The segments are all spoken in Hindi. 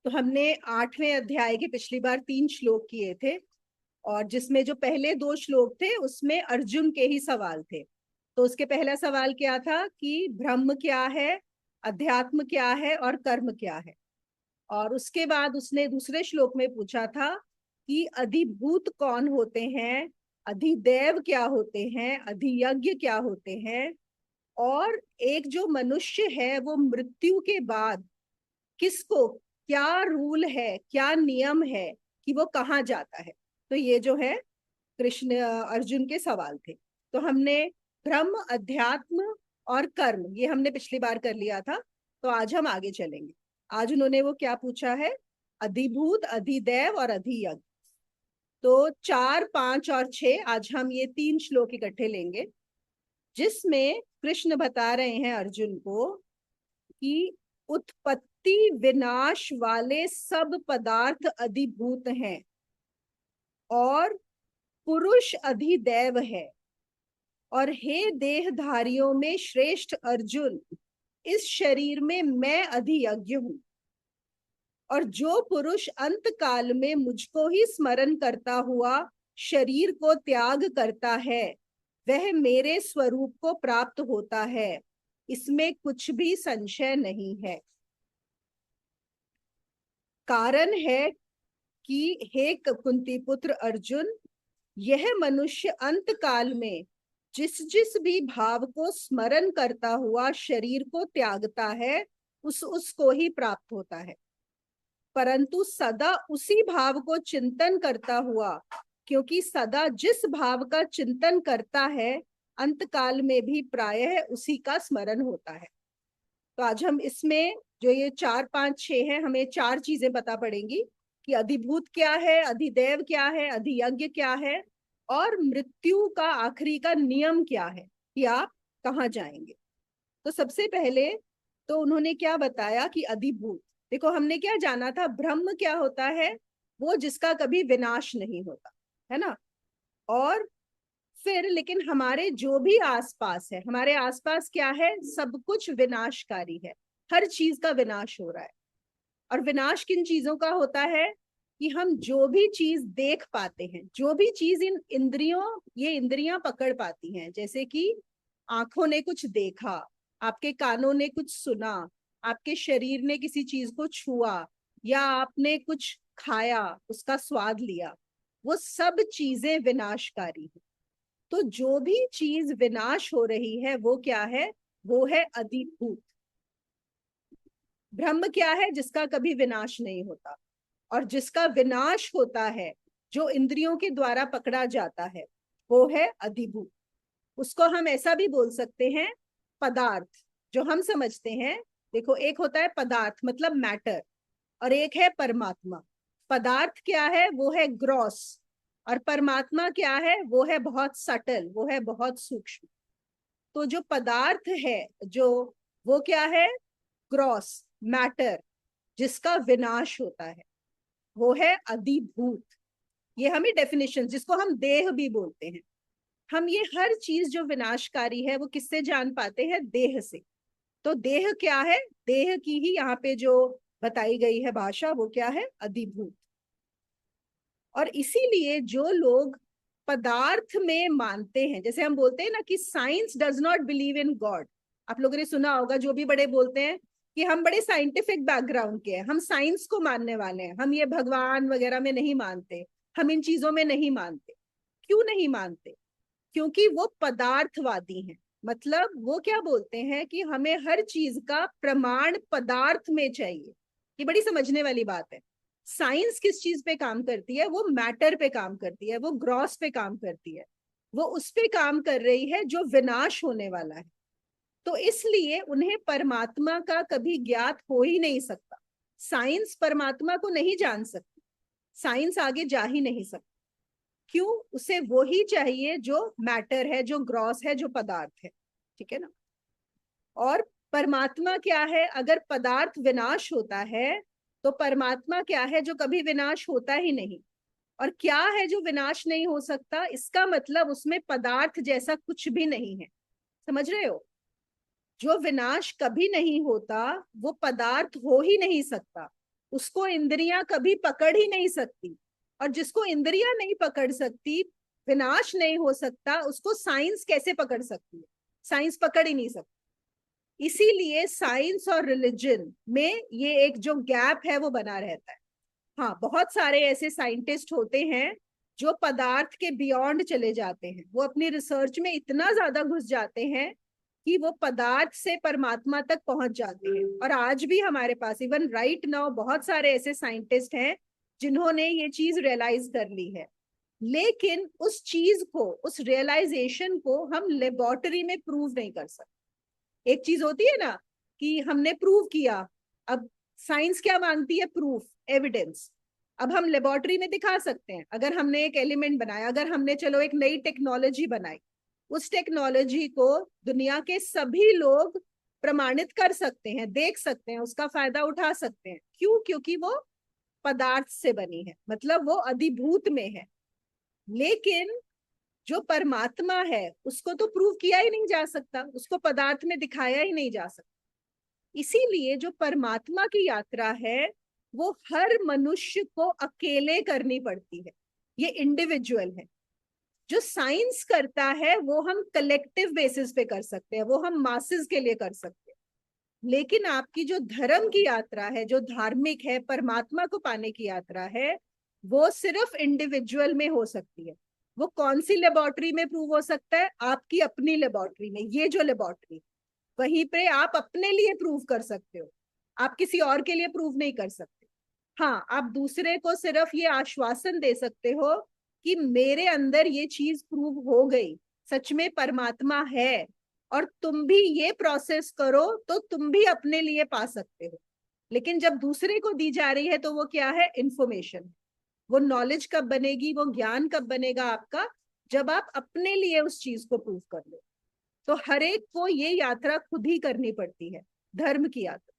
तो हमने 8वें अध्याय के पिछली बार 3 श्लोक किए थे, और जिसमें जो पहले 2 श्लोक थे उसमें अर्जुन के ही सवाल थे। तो उसके पहला सवाल क्या था कि ब्रह्म क्या है, अध्यात्म क्या है और कर्म क्या है। और उसके बाद उसने दूसरे श्लोक में पूछा था कि अधिभूत कौन होते हैं, अधिदेव क्या होते हैं, अधियज्ञ क्या होते हैं, और एक जो मनुष्य है वो मृत्यु के बाद किसको, क्या रूल है, क्या नियम है कि वो कहाँ जाता है। तो ये जो है कृष्ण अर्जुन के सवाल थे। तो हमने ब्रह्म, अध्यात्म और कर्म ये हमने पिछली बार कर लिया था। तो आज हम आगे चलेंगे। आज उन्होंने वो क्या पूछा है, अधिभूत, अधिदैव और अधियज्ञ। तो 4, 5 और 6 आज हम ये 3 श्लोक इकट्ठे लेंगे, जिसमें कृष्ण बता रहे हैं अर्जुन को कि उत्पत्ति विनाश वाले सब पदार्थ अधिभूत हैं और पुरुष अधिदैव है। और हे देहधारियों में श्रेष्ठ अर्जुन, इस शरीर में मैं अधियज्ञ हूं। और जो पुरुष अंत काल में मुझको ही स्मरण करता हुआ शरीर को त्याग करता है वह मेरे स्वरूप को प्राप्त होता है, इसमें कुछ भी संशय नहीं है। कारण है कि हे कुंती पुत्र अर्जुन, यह मनुष्य अंत काल में जिस जिस भी भाव को स्मरण करता हुआ शरीर को त्यागता है उसको ही प्राप्त होता है। परंतु सदा उसी भाव को चिंतन करता हुआ, क्योंकि सदा जिस भाव का चिंतन करता है अंत काल में भी प्रायः उसी का स्मरण होता है। तो आज हम इसमें जो ये 4, 5, 6 है, हमें 4 चीजें पता पड़ेंगी कि अधिभूत क्या है, अधिदेव क्या है, अधियज्ञ क्या है, और मृत्यु का आखिरी का नियम क्या है कि आप कहाँ जाएंगे। तो सबसे पहले तो उन्होंने क्या बताया कि अधिभूत, देखो हमने क्या जाना था, ब्रह्म क्या होता है, वो जिसका कभी विनाश नहीं होता है ना। और फिर लेकिन हमारे जो भी आसपास है, हमारे आसपास क्या है, सब कुछ विनाशकारी है, हर चीज का विनाश हो रहा है। और विनाश किन चीजों का होता है कि हम जो भी चीज देख पाते हैं, जो भी चीज इन इंद्रियों, ये इंद्रियां पकड़ पाती हैं, जैसे कि आंखों ने कुछ देखा, आपके कानों ने कुछ सुना, आपके शरीर ने किसी चीज को छुआ, या आपने कुछ खाया, उसका स्वाद लिया, वो सब चीजें विनाशकारी है। तो जो भी चीज विनाश हो रही है वो क्या है, वो है अधिभूत। ब्रह्म क्या है, जिसका कभी विनाश नहीं होता, और जिसका विनाश होता है, जो इंद्रियों के द्वारा पकड़ा जाता है, वो है अधिभूत। उसको हम ऐसा भी बोल सकते हैं, पदार्थ जो हम समझते हैं। देखो, एक होता है पदार्थ मतलब मैटर, और एक है परमात्मा। पदार्थ क्या है, वो है ग्रॉस, और परमात्मा क्या है, वो है बहुत सटल, वो है बहुत सूक्ष्म। तो जो पदार्थ है, जो वो क्या है, ग्रॉस मैटर, जिसका विनाश होता है, वो है अधिभूत। ये हमें डेफिनेशन, जिसको हम देह भी बोलते हैं, हम ये हर चीज जो विनाशकारी है वो किससे जान पाते हैं, देह से। तो देह क्या है, देह की ही यहाँ पे जो बताई गई है भाषा, वो क्या है, अधिभूत। और इसीलिए जो लोग पदार्थ में मानते हैं, जैसे हम बोलते हैं ना कि science does not believe in God. आप लोगों ने सुना होगा, जो भी बड़े बोलते हैं कि हम बड़े साइंटिफिक बैकग्राउंड के हैं, हम साइंस को मानने वाले हैं, हम ये भगवान वगैरह में नहीं मानते, हम इन चीजों में नहीं मानते। क्यों नहीं मानते? क्योंकि वो पदार्थवादी हैं। मतलब वो क्या बोलते हैं कि हमें हर चीज का प्रमाण पदार्थ में चाहिए। ये बड़ी समझने वाली बात है। साइंस किस चीज पे काम करती है, वो मैटर पे काम करती है, वो ग्रॉस पे काम करती है, वो उस पे काम कर रही है जो विनाश होने वाला है। तो इसलिए उन्हें परमात्मा का कभी ज्ञात हो ही नहीं सकता। साइंस परमात्मा को नहीं जान सकती, साइंस आगे जा ही नहीं सकती। क्यों? उसे वो ही चाहिए जो मैटर है, जो ग्रॉस है, जो पदार्थ है। ठीक है ना। और परमात्मा क्या है, अगर पदार्थ विनाश होता है तो परमात्मा क्या है, जो कभी विनाश होता ही नहीं। और क्या है जो विनाश नहीं हो सकता, इसका मतलब उसमें पदार्थ जैसा कुछ भी नहीं है। समझ रहे हो? जो विनाश कभी नहीं होता वो पदार्थ हो ही नहीं सकता। उसको इंद्रियां कभी पकड़ ही नहीं सकती। और जिसको इंद्रियां नहीं पकड़ सकती, विनाश नहीं हो सकता, उसको साइंस कैसे पकड़ सकती है? साइंस पकड़ ही नहीं सकती। इसीलिए साइंस और रिलीजन में ये एक जो गैप है वो बना रहता है। हाँ, बहुत सारे ऐसे साइंटिस्ट होते हैं जो पदार्थ के बियॉन्ड चले जाते हैं, वो अपनी रिसर्च में इतना ज्यादा घुस जाते हैं कि वो पदार्थ से परमात्मा तक पहुंच जाते हैं। और आज भी हमारे पास इवन राइट नाउ बहुत सारे ऐसे साइंटिस्ट हैं जिन्होंने ये चीज रियलाइज कर ली है। लेकिन उस चीज को, उस रियलाइजेशन को हम लेबोरेटरी में प्रूव नहीं कर सकते। एक चीज होती है ना कि हमने प्रूव किया, अब साइंस क्या मांगती है? Proof, evidence. अब हम लेबोरेटरी में दिखा सकते हैं, अगर हमने एक एलिमेंट बनाया, अगर हमने चलो एक नई टेक्नोलॉजी बनाई, उस टेक्नोलॉजी को दुनिया के सभी लोग प्रमाणित कर सकते हैं, देख सकते हैं, उसका फायदा उठा सकते हैं। क्यों? क्योंकि वो पदार्थ से बनी है, मतलब वो अधिभूत में है। लेकिन जो परमात्मा है उसको तो प्रूव किया ही नहीं जा सकता, उसको पदार्थ में दिखाया ही नहीं जा सकता। इसीलिए जो परमात्मा की यात्रा है वो हर मनुष्य को अकेले करनी पड़ती है, ये इंडिविजुअल है। जो साइंस करता है वो हम कलेक्टिव बेसिस पे कर सकते हैं, वो हम मासेस के लिए कर सकते हैं। लेकिन आपकी जो धर्म की यात्रा है, जो धार्मिक है, परमात्मा को पाने की यात्रा है, वो सिर्फ इंडिविजुअल में हो सकती है। वो कौन सी लेबोरेटरी में प्रूव हो सकता है? आपकी अपनी लेबोरेटरी में। ये जो लेबोरेटरी, वहीं पे आप अपने लिए प्रूव कर सकते हो, आप किसी और के लिए प्रूव नहीं कर सकते। हाँ, आप दूसरे को सिर्फ ये आश्वासन दे सकते हो कि मेरे अंदर ये चीज प्रूव हो गई, सच में परमात्मा है, और तुम भी ये प्रोसेस करो तो तुम भी अपने लिए पा सकते हो। लेकिन जब दूसरे को दी जा रही है तो वो क्या है? इंफॉर्मेशन। वो नॉलेज कब बनेगी, वो ज्ञान कब बनेगा आपका? जब आप अपने लिए उस चीज को प्रूव कर लो। तो हर एक को ये यात्रा खुद ही करनी पड़ती है, धर्म की यात्रा।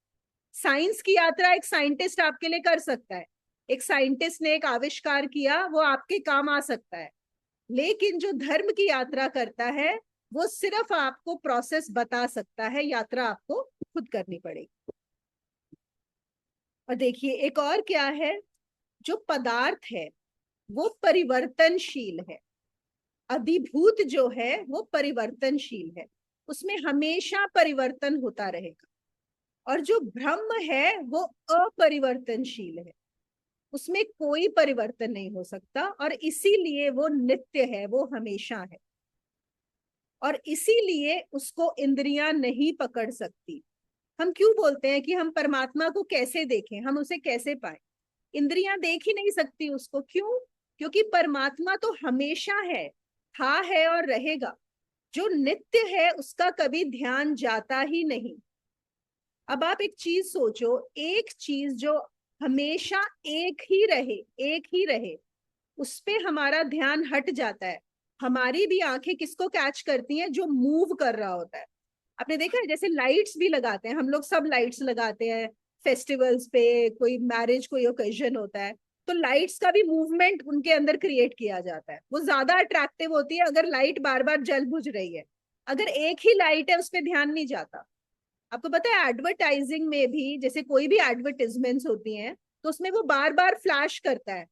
साइंस की यात्रा एक साइंटिस्ट आपके लिए कर सकता है, एक साइंटिस्ट ने एक आविष्कार किया, वो आपके काम आ सकता है। लेकिन जो धर्म की यात्रा करता है वो सिर्फ आपको प्रोसेस बता सकता है, यात्रा आपको खुद करनी पड़ेगी। और देखिए एक और क्या है, जो पदार्थ है वो परिवर्तनशील है। अधिभूत जो है वो परिवर्तनशील है, उसमें हमेशा परिवर्तन होता रहेगा। और जो ब्रह्म है वो अपरिवर्तनशील है, उसमें कोई परिवर्तन नहीं हो सकता, और इसीलिए वो नित्य है, वो हमेशा है। और इसीलिए उसको इंद्रियां नहीं पकड़ सकती। हम क्यों बोलते हैं कि हम परमात्मा को कैसे देखें, हम उसे कैसे पाए? इंद्रियां देख ही नहीं सकती उसको। क्यों? क्योंकि परमात्मा तो हमेशा है, था, है और रहेगा। जो नित्य है उसका कभी ध्यान जाता ही नहीं। अब आप एक चीज सोचो, एक चीज जो हमेशा एक ही रहे, एक ही रहे, उस पे हमारा ध्यान हट जाता है। हमारी भी आंखें किसको कैच करती हैं? जो मूव कर रहा होता है। आपने देखा है, जैसे लाइट्स भी लगाते हैं हम लोग, सब लाइट्स लगाते हैं फेस्टिवल्स पे, कोई मैरिज, कोई ओकेजन होता है, तो लाइट्स का भी मूवमेंट उनके अंदर क्रिएट किया जाता है। वो ज्यादा अट्रैक्टिव होती है अगर लाइट बार बार जल बुझ रही है। अगर एक ही लाइट है उस पर ध्यान नहीं जाता। आपको पता है एडवर्टाइजिंग में भी, जैसे कोई भी एडवर्टाइजमेंट्स होती हैं तो उसमें वो बार बार फ्लैश करता है,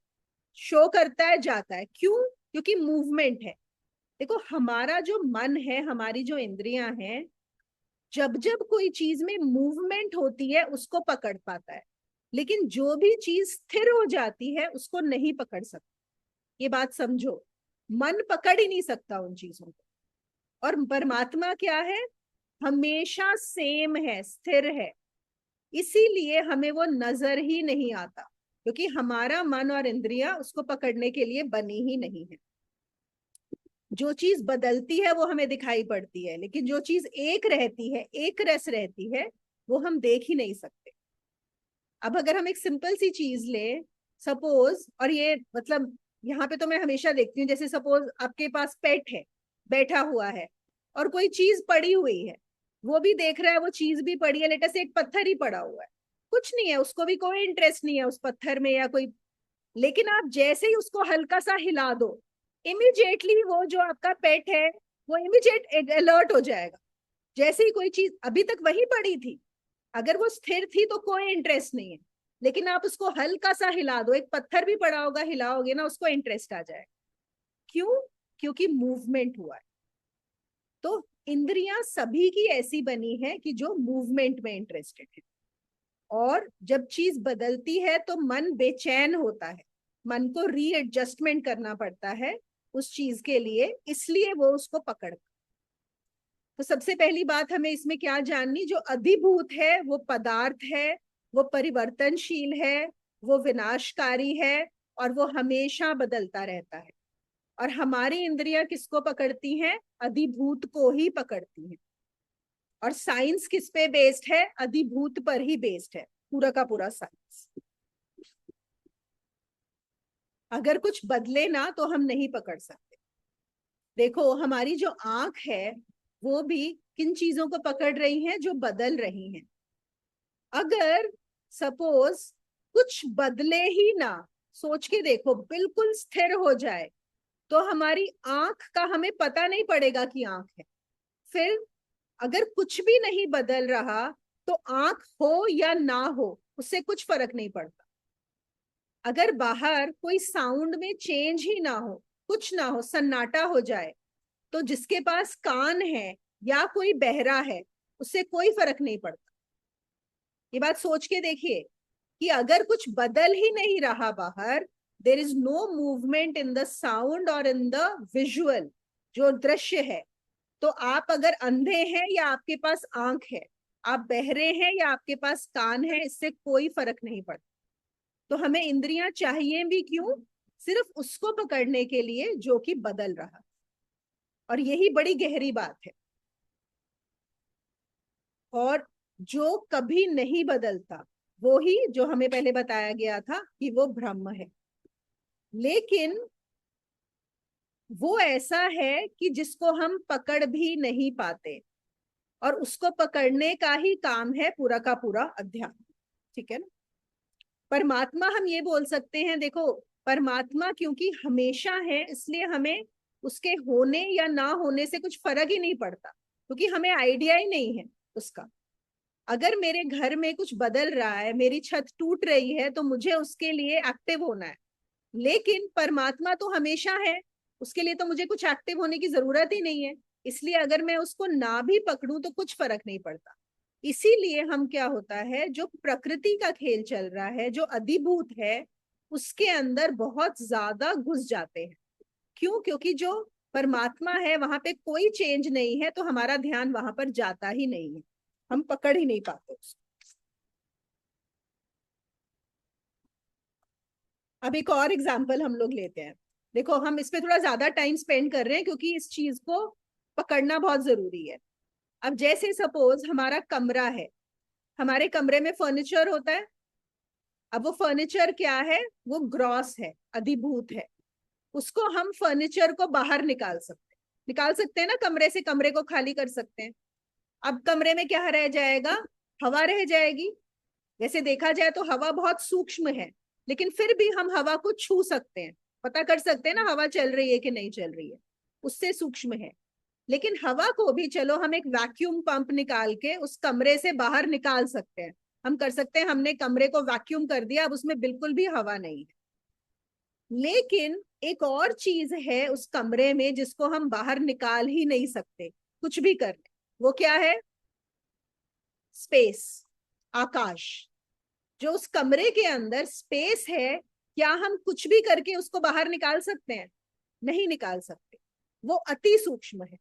शो करता है, जाता है। क्यों? क्योंकि मूवमेंट है। देखो हमारा जो मन है, हमारी जो इंद्रियां हैं, जब जब कोई चीज में मूवमेंट होती है उसको पकड़ पाता है। लेकिन जो भी चीज स्थिर हो जाती है उसको नहीं पकड़ सकता। ये बात समझो, मन पकड़ ही नहीं सकता उन चीजों को। और परमात्मा क्या है? हमेशा सेम है, स्थिर है। इसीलिए हमें वो नजर ही नहीं आता, क्योंकि हमारा मन और इंद्रियां उसको पकड़ने के लिए बनी ही नहीं है। जो चीज बदलती है वो हमें दिखाई पड़ती है, लेकिन जो चीज एक रहती है, एक रस रहती है, वो हम देख ही नहीं सकते। अब अगर हम एक सिंपल सी चीज ले, सपोज, और ये मतलब यहाँ पे तो मैं हमेशा देखती हूँ, जैसे सपोज आपके पास पेट है, बैठा हुआ है, और कोई चीज पड़ी हुई है, वो भी देख रहा है, वो चीज भी पड़ी है, लेटर से एक पत्थर ही पड़ा हुआ है, कुछ नहीं है, उसको भी कोई इंटरेस्ट नहीं है उस पत्थर में या कोई। लेकिन आप जैसे ही उसको हल्का सा हिला दो, इमिजिएटली वो जो आपका पेट है वो इमिजिएट अलर्ट हो जाएगा। जैसे ही कोई चीज अभी तक वही पड़ी थी, अगर वो स्थिर थी तो कोई इंटरेस्ट नहीं है, लेकिन आप उसको हल्का सा हिला दो, एक पत्थर भी पड़ा होगा, हिलाओगे ना, उसको इंटरेस्ट आ जाए। क्यों? क्योंकि मूवमेंट हुआ है। तो इंद्रियां सभी की ऐसी बनी है कि जो मूवमेंट में इंटरेस्टेड है। और जब चीज बदलती है तो मन बेचैन होता है, मन को रीएडजस्टमेंट करना पड़ता है उस चीज के लिए, इसलिए वो उसको पकड़। तो सबसे पहली बात हमें इसमें क्या जाननी, जो अधिभूत है वो पदार्थ है, वो परिवर्तनशील है, वो विनाशकारी है, और वो हमेशा बदलता रहता है। और हमारी इंद्रियां किसको पकड़ती हैं? अधिभूत को ही पकड़ती हैं। और साइंस किस पे बेस्ड है? अधिभूत पर ही बेस्ड है, पूरा का पूरा साइंस। अगर कुछ बदले ना तो हम नहीं पकड़ सकते। देखो हमारी जो आंख है वो भी किन चीजों को पकड़ रही है? जो बदल रही हैं। अगर सपोज कुछ बदले ही ना, सोच के देखो, बिल्कुल स्थिर हो जाए, तो हमारी आंख का हमें पता नहीं पड़ेगा कि आंख है। फिर अगर कुछ भी नहीं बदल रहा तो आंख हो या ना हो उससे कुछ फर्क नहीं पड़ता। अगर बाहर कोई साउंड में चेंज ही ना हो, कुछ ना हो, सन्नाटा हो जाए, तो जिसके पास कान है या कोई बहरा है उससे कोई फर्क नहीं पड़ता। ये बात सोच के देखिए कि अगर कुछ बदल ही नहीं रहा बाहर, there is no movement in the sound और इन द विजुअल, जो दृश्य है, तो आप अगर अंधे हैं या आपके पास आंख है, आप बहरे हैं या आपके पास कान है, इससे कोई फर्क नहीं पड़ता। तो हमें इंद्रियां चाहिए भी क्यों? सिर्फ उसको पकड़ने के लिए जो कि बदल रहा। और यही बड़ी गहरी बात है। और जो कभी नहीं बदलता वो ही, जो हमें पहले बताया गया था कि वो ब्रह्म है। लेकिन वो ऐसा है कि जिसको हम पकड़ भी नहीं पाते, और उसको पकड़ने का ही काम है पूरा का पूरा अध्यात्म। ठीक है ना? परमात्मा हम ये बोल सकते हैं, देखो परमात्मा क्योंकि हमेशा है, इसलिए हमें उसके होने या ना होने से कुछ फर्क ही नहीं पड़ता, क्योंकि हमें आइडिया ही नहीं है उसका। अगर मेरे घर में कुछ बदल रहा है, मेरी छत टूट रही है, तो मुझे उसके लिए एक्टिव होना है। लेकिन परमात्मा तो हमेशा है, उसके लिए तो मुझे कुछ एक्टिव होने की जरूरत ही नहीं है। इसलिए अगर मैं उसको ना भी पकड़ूं तो कुछ फर्क नहीं पड़ता। इसीलिए हम, क्या होता है, जो प्रकृति का खेल चल रहा है, जो अधिभूत है, उसके अंदर बहुत ज्यादा घुस जाते हैं। क्यों? क्योंकि जो परमात्मा है वहां पे कोई चेंज नहीं है, तो हमारा ध्यान वहां पर जाता ही नहीं है, हम पकड़ ही नहीं पाते उसको। अब एक और एग्जाम्पल हम लोग लेते हैं। देखो हम इस पे थोड़ा ज्यादा टाइम स्पेंड कर रहे हैं क्योंकि इस चीज को पकड़ना बहुत जरूरी है। अब जैसे सपोज हमारा कमरा है, हमारे कमरे में फर्नीचर होता है। अब वो फर्नीचर क्या है? वो ग्रॉस है, अधिभूत है। उसको हम फर्नीचर को बाहर निकाल सकते हैं ना, कमरे से, कमरे को खाली कर सकते हैं। अब कमरे में क्या रह जाएगा? हवा रह जाएगी। वैसे देखा जाए तो हवा बहुत सूक्ष्म है, लेकिन फिर भी हम हवा को छू सकते हैं, पता कर सकते हैं ना हवा चल रही है कि नहीं चल रही है, उससे सूक्ष्म है। लेकिन हवा को भी चलो हम एक वैक्यूम पंप निकाल के उस कमरे से बाहर निकाल सकते हैं। हम कर सकते हैं, हमने कमरे को वैक्यूम कर दिया, अब उसमें बिल्कुल भी हवा नहीं है। लेकिन एक और चीज है उस कमरे में जिसको हम बाहर निकाल ही नहीं सकते कुछ भी कर ले। वो क्या है? स्पेस, आकाश। जो उस कमरे के अंदर स्पेस है, क्या हम कुछ भी करके उसको बाहर निकाल सकते हैं? नहीं निकाल सकते, वो अति सूक्ष्म है।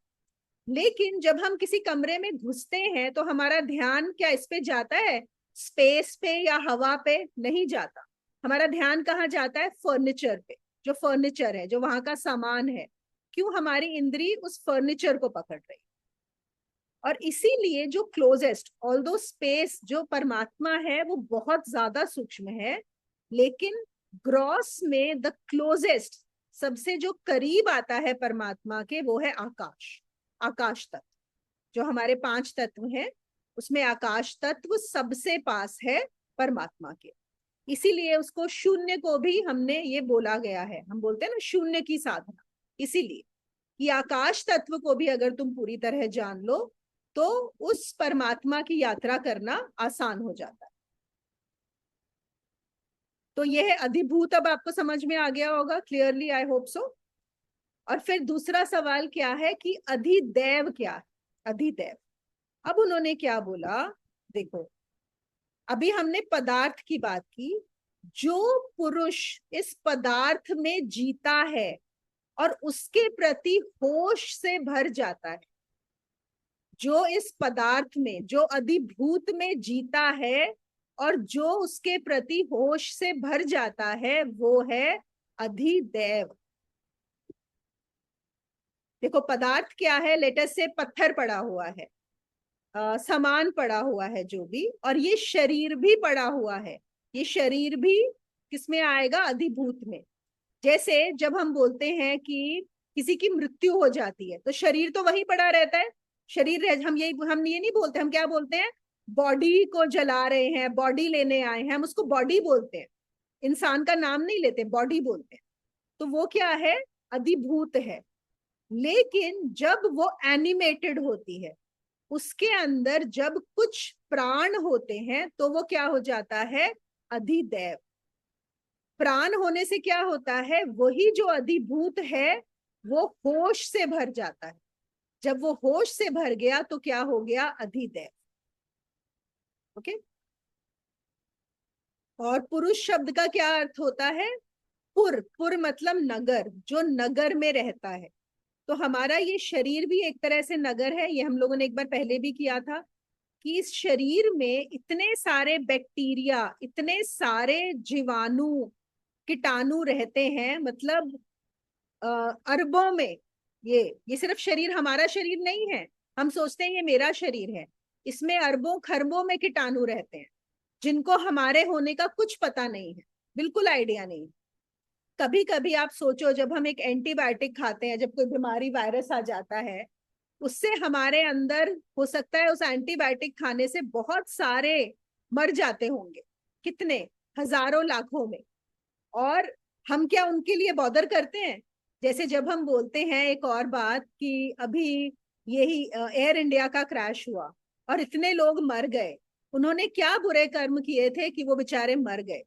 लेकिन जब हम किसी कमरे में घुसते हैं तो हमारा ध्यान क्या इस पे जाता है? स्पेस पे या हवा पे नहीं जाता। हमारा ध्यान कहाँ जाता है? फर्नीचर पे। जो फर्नीचर है, जो वहां का सामान है, क्यों? हमारी इंद्री उस फर्नीचर को पकड़ रही। और इसीलिए जो क्लोजेस्ट, ऑल्दो स्पेस जो परमात्मा है वो बहुत ज्यादा सूक्ष्म है, लेकिन ग्रॉस में द क्लोजेस्ट, सबसे जो करीब आता है परमात्मा के, वो है आकाश। आकाश तत्व, जो हमारे पांच तत्व हैं उसमें आकाश तत्व सबसे पास है परमात्मा के। इसीलिए उसको शून्य को भी हमने ये बोला गया है, हम बोलते हैं ना शून्य की साधना। इसीलिए कि आकाश तत्व को भी अगर तुम पूरी तरह जान लो तो उस परमात्मा की यात्रा करना आसान हो जाता है। तो यह अधिभूत अब आपको समझ में आ गया होगा क्लियरली, आई होप सो। और फिर दूसरा सवाल क्या है कि अधिदैव क्या है। अधिदैव, अब उन्होंने क्या बोला, देखो अभी हमने पदार्थ की बात की, जो पुरुष इस पदार्थ में जीता है और उसके प्रति होश से भर जाता है, जो इस पदार्थ में, जो अधिभूत में जीता है और जो उसके प्रति होश से भर जाता है, वो है अधिदैव। देखो पदार्थ क्या है, लेटस से पत्थर पड़ा हुआ है, सामान पड़ा हुआ है जो भी, और ये शरीर भी पड़ा हुआ है, ये शरीर भी किसमें आएगा, अधिभूत में। जैसे जब हम बोलते हैं कि किसी की मृत्यु हो जाती है तो शरीर तो वही पड़ा रहता है, शरीर हम ये नहीं बोलते, हम क्या बोलते हैं, बॉडी को जला रहे हैं, बॉडी लेने आए हैं, हम उसको बॉडी बोलते हैं, इंसान का नाम नहीं लेते, बॉडी बोलते हैं। तो वो क्या है, अधिभूत है। लेकिन जब वो एनिमेटेड होती है, उसके अंदर जब कुछ प्राण होते हैं, तो वो क्या हो जाता है, अधिदैव। प्राण होने से क्या होता है, वही जो अधिभूत है वो होश से भर जाता है। जब वो होश से भर गया तो क्या हो गया, अधिदैव। ओके। और पुरुष शब्द का क्या अर्थ होता है, पुर, पुर मतलब नगर, जो नगर में रहता है। तो हमारा ये शरीर भी एक तरह से नगर है, ये हम लोगों ने एक बार पहले भी किया था, कि इस शरीर में इतने सारे बैक्टीरिया, इतने सारे जीवाणु, कीटाणु रहते हैं, मतलब अरबों में। ये सिर्फ शरीर, हमारा शरीर नहीं है, हम सोचते हैं ये मेरा शरीर है, इसमें अरबों खरबों में कीटाणु रहते हैं, जिनको हमारे होने का कुछ पता नहीं है, बिल्कुल आइडिया नहीं। कभी कभी आप सोचो, जब हम एक एंटीबायोटिक खाते हैं, जब कोई बीमारी, वायरस आ जाता है, उससे हमारे अंदर हो सकता है उस एंटीबायोटिक खाने से बहुत सारे मर जाते होंगे, कितने, हजारों लाखों में। और हम क्या उनके लिए बॉदर करते हैं। जैसे जब हम बोलते हैं एक और बात कि अभी यही एयर इंडिया का क्रैश हुआ और इतने लोग मर गए, उन्होंने क्या बुरे कर्म किए थे कि वो बेचारे मर गए।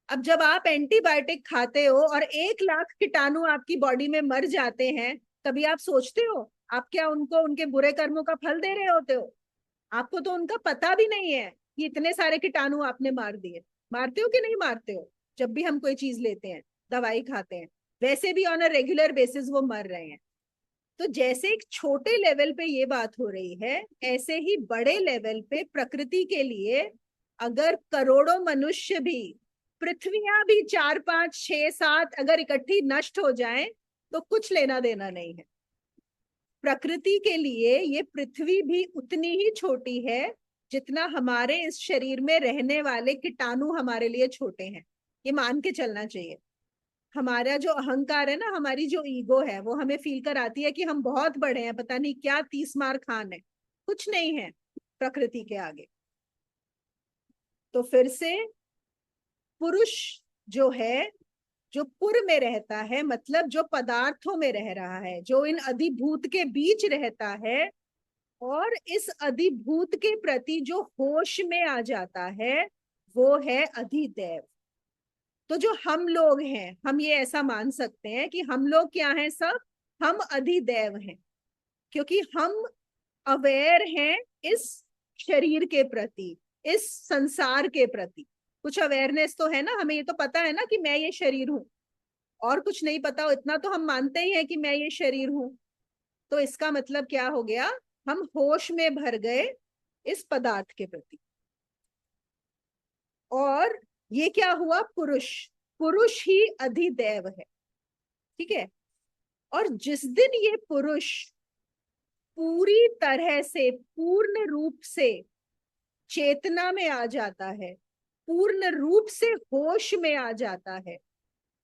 अब जब आप एंटीबायोटिक खाते हो और 1 लाख कीटाणु आपकी बॉडी में मर जाते हैं, कभी आप सोचते हो आप क्या उनको उनके बुरे कर्मों का फल दे रहे होते हो। आपको तो उनका पता भी नहीं है कि इतने सारे कीटाणु आपने मार दिए। मारते हो कि नहीं मारते हो, जब भी हम कोई चीज लेते हैं, दवाई खाते हैं, वैसे भी ऑन अ रेगुलर बेसिस वो मर रहे हैं। तो जैसे एक छोटे लेवल पे ये बात हो रही है, ऐसे ही बड़े लेवल पे प्रकृति के लिए अगर करोड़ों मनुष्य भी, पृथ्वियां भी 4 5 6 7 अगर इकट्ठी नष्ट हो जाएं, तो कुछ लेना देना नहीं है। प्रकृति के लिए ये पृथ्वी भी उतनी ही छोटी है जितना हमारे इस शरीर में रहने वाले कीटाणु हमारे लिए छोटे हैं। ये मान के चलना चाहिए। हमारा जो अहंकार है ना, हमारी जो ईगो है, वो हमें फील कराती है कि हम बहुत बड़े हैं, पता नहीं क्या 30 मार खान है, कुछ नहीं है प्रकृति के आगे। तो फिर से पुरुष जो है, जो पुर में रहता है, मतलब जो पदार्थों में रह रहा है, जो इन अधिभूत के बीच रहता है, और इस अधिभूत के प्रति जो होश में आ जाता है, वो है अधिदैव। तो जो हम लोग हैं, हम ये ऐसा मान सकते हैं कि हम लोग क्या हैं, सब हम अधिदैव हैं, क्योंकि हम अवेयर हैं इस शरीर के प्रति, इस संसार के प्रति। कुछ अवेयरनेस तो है ना, हमें ये तो पता है ना कि मैं ये शरीर हूं, और कुछ नहीं पता, इतना तो हम मानते ही हैं कि मैं ये शरीर हूं। तो इसका मतलब क्या हो गया, हम होश में भर गए इस पदार्थ के प्रति। और ये क्या हुआ, पुरुष, पुरुष ही अधिदैव है, ठीक है। और जिस दिन ये पुरुष पूरी तरह से, पूर्ण रूप से चेतना में आ जाता है, पूर्ण रूप से होश में आ जाता है,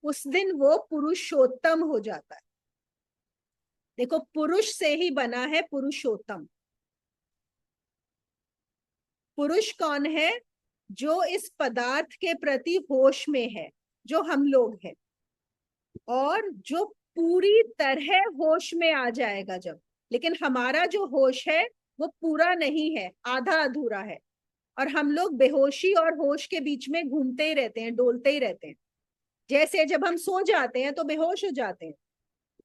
उस दिन वो पुरुषोत्तम हो जाता है। देखो पुरुष से ही बना है पुरुषोत्तम। पुरुष कौन है, जो इस पदार्थ के प्रति होश में है, जो हम लोग हैं। और जो पूरी तरह होश में आ जाएगा जब, लेकिन हमारा जो होश है वो पूरा नहीं है, आधा अधूरा है। और हम लोग बेहोशी और होश के बीच में घूमते ही रहते हैं, डोलते ही रहते हैं। जैसे जब हम सो जाते हैं तो बेहोश हो जाते हैं।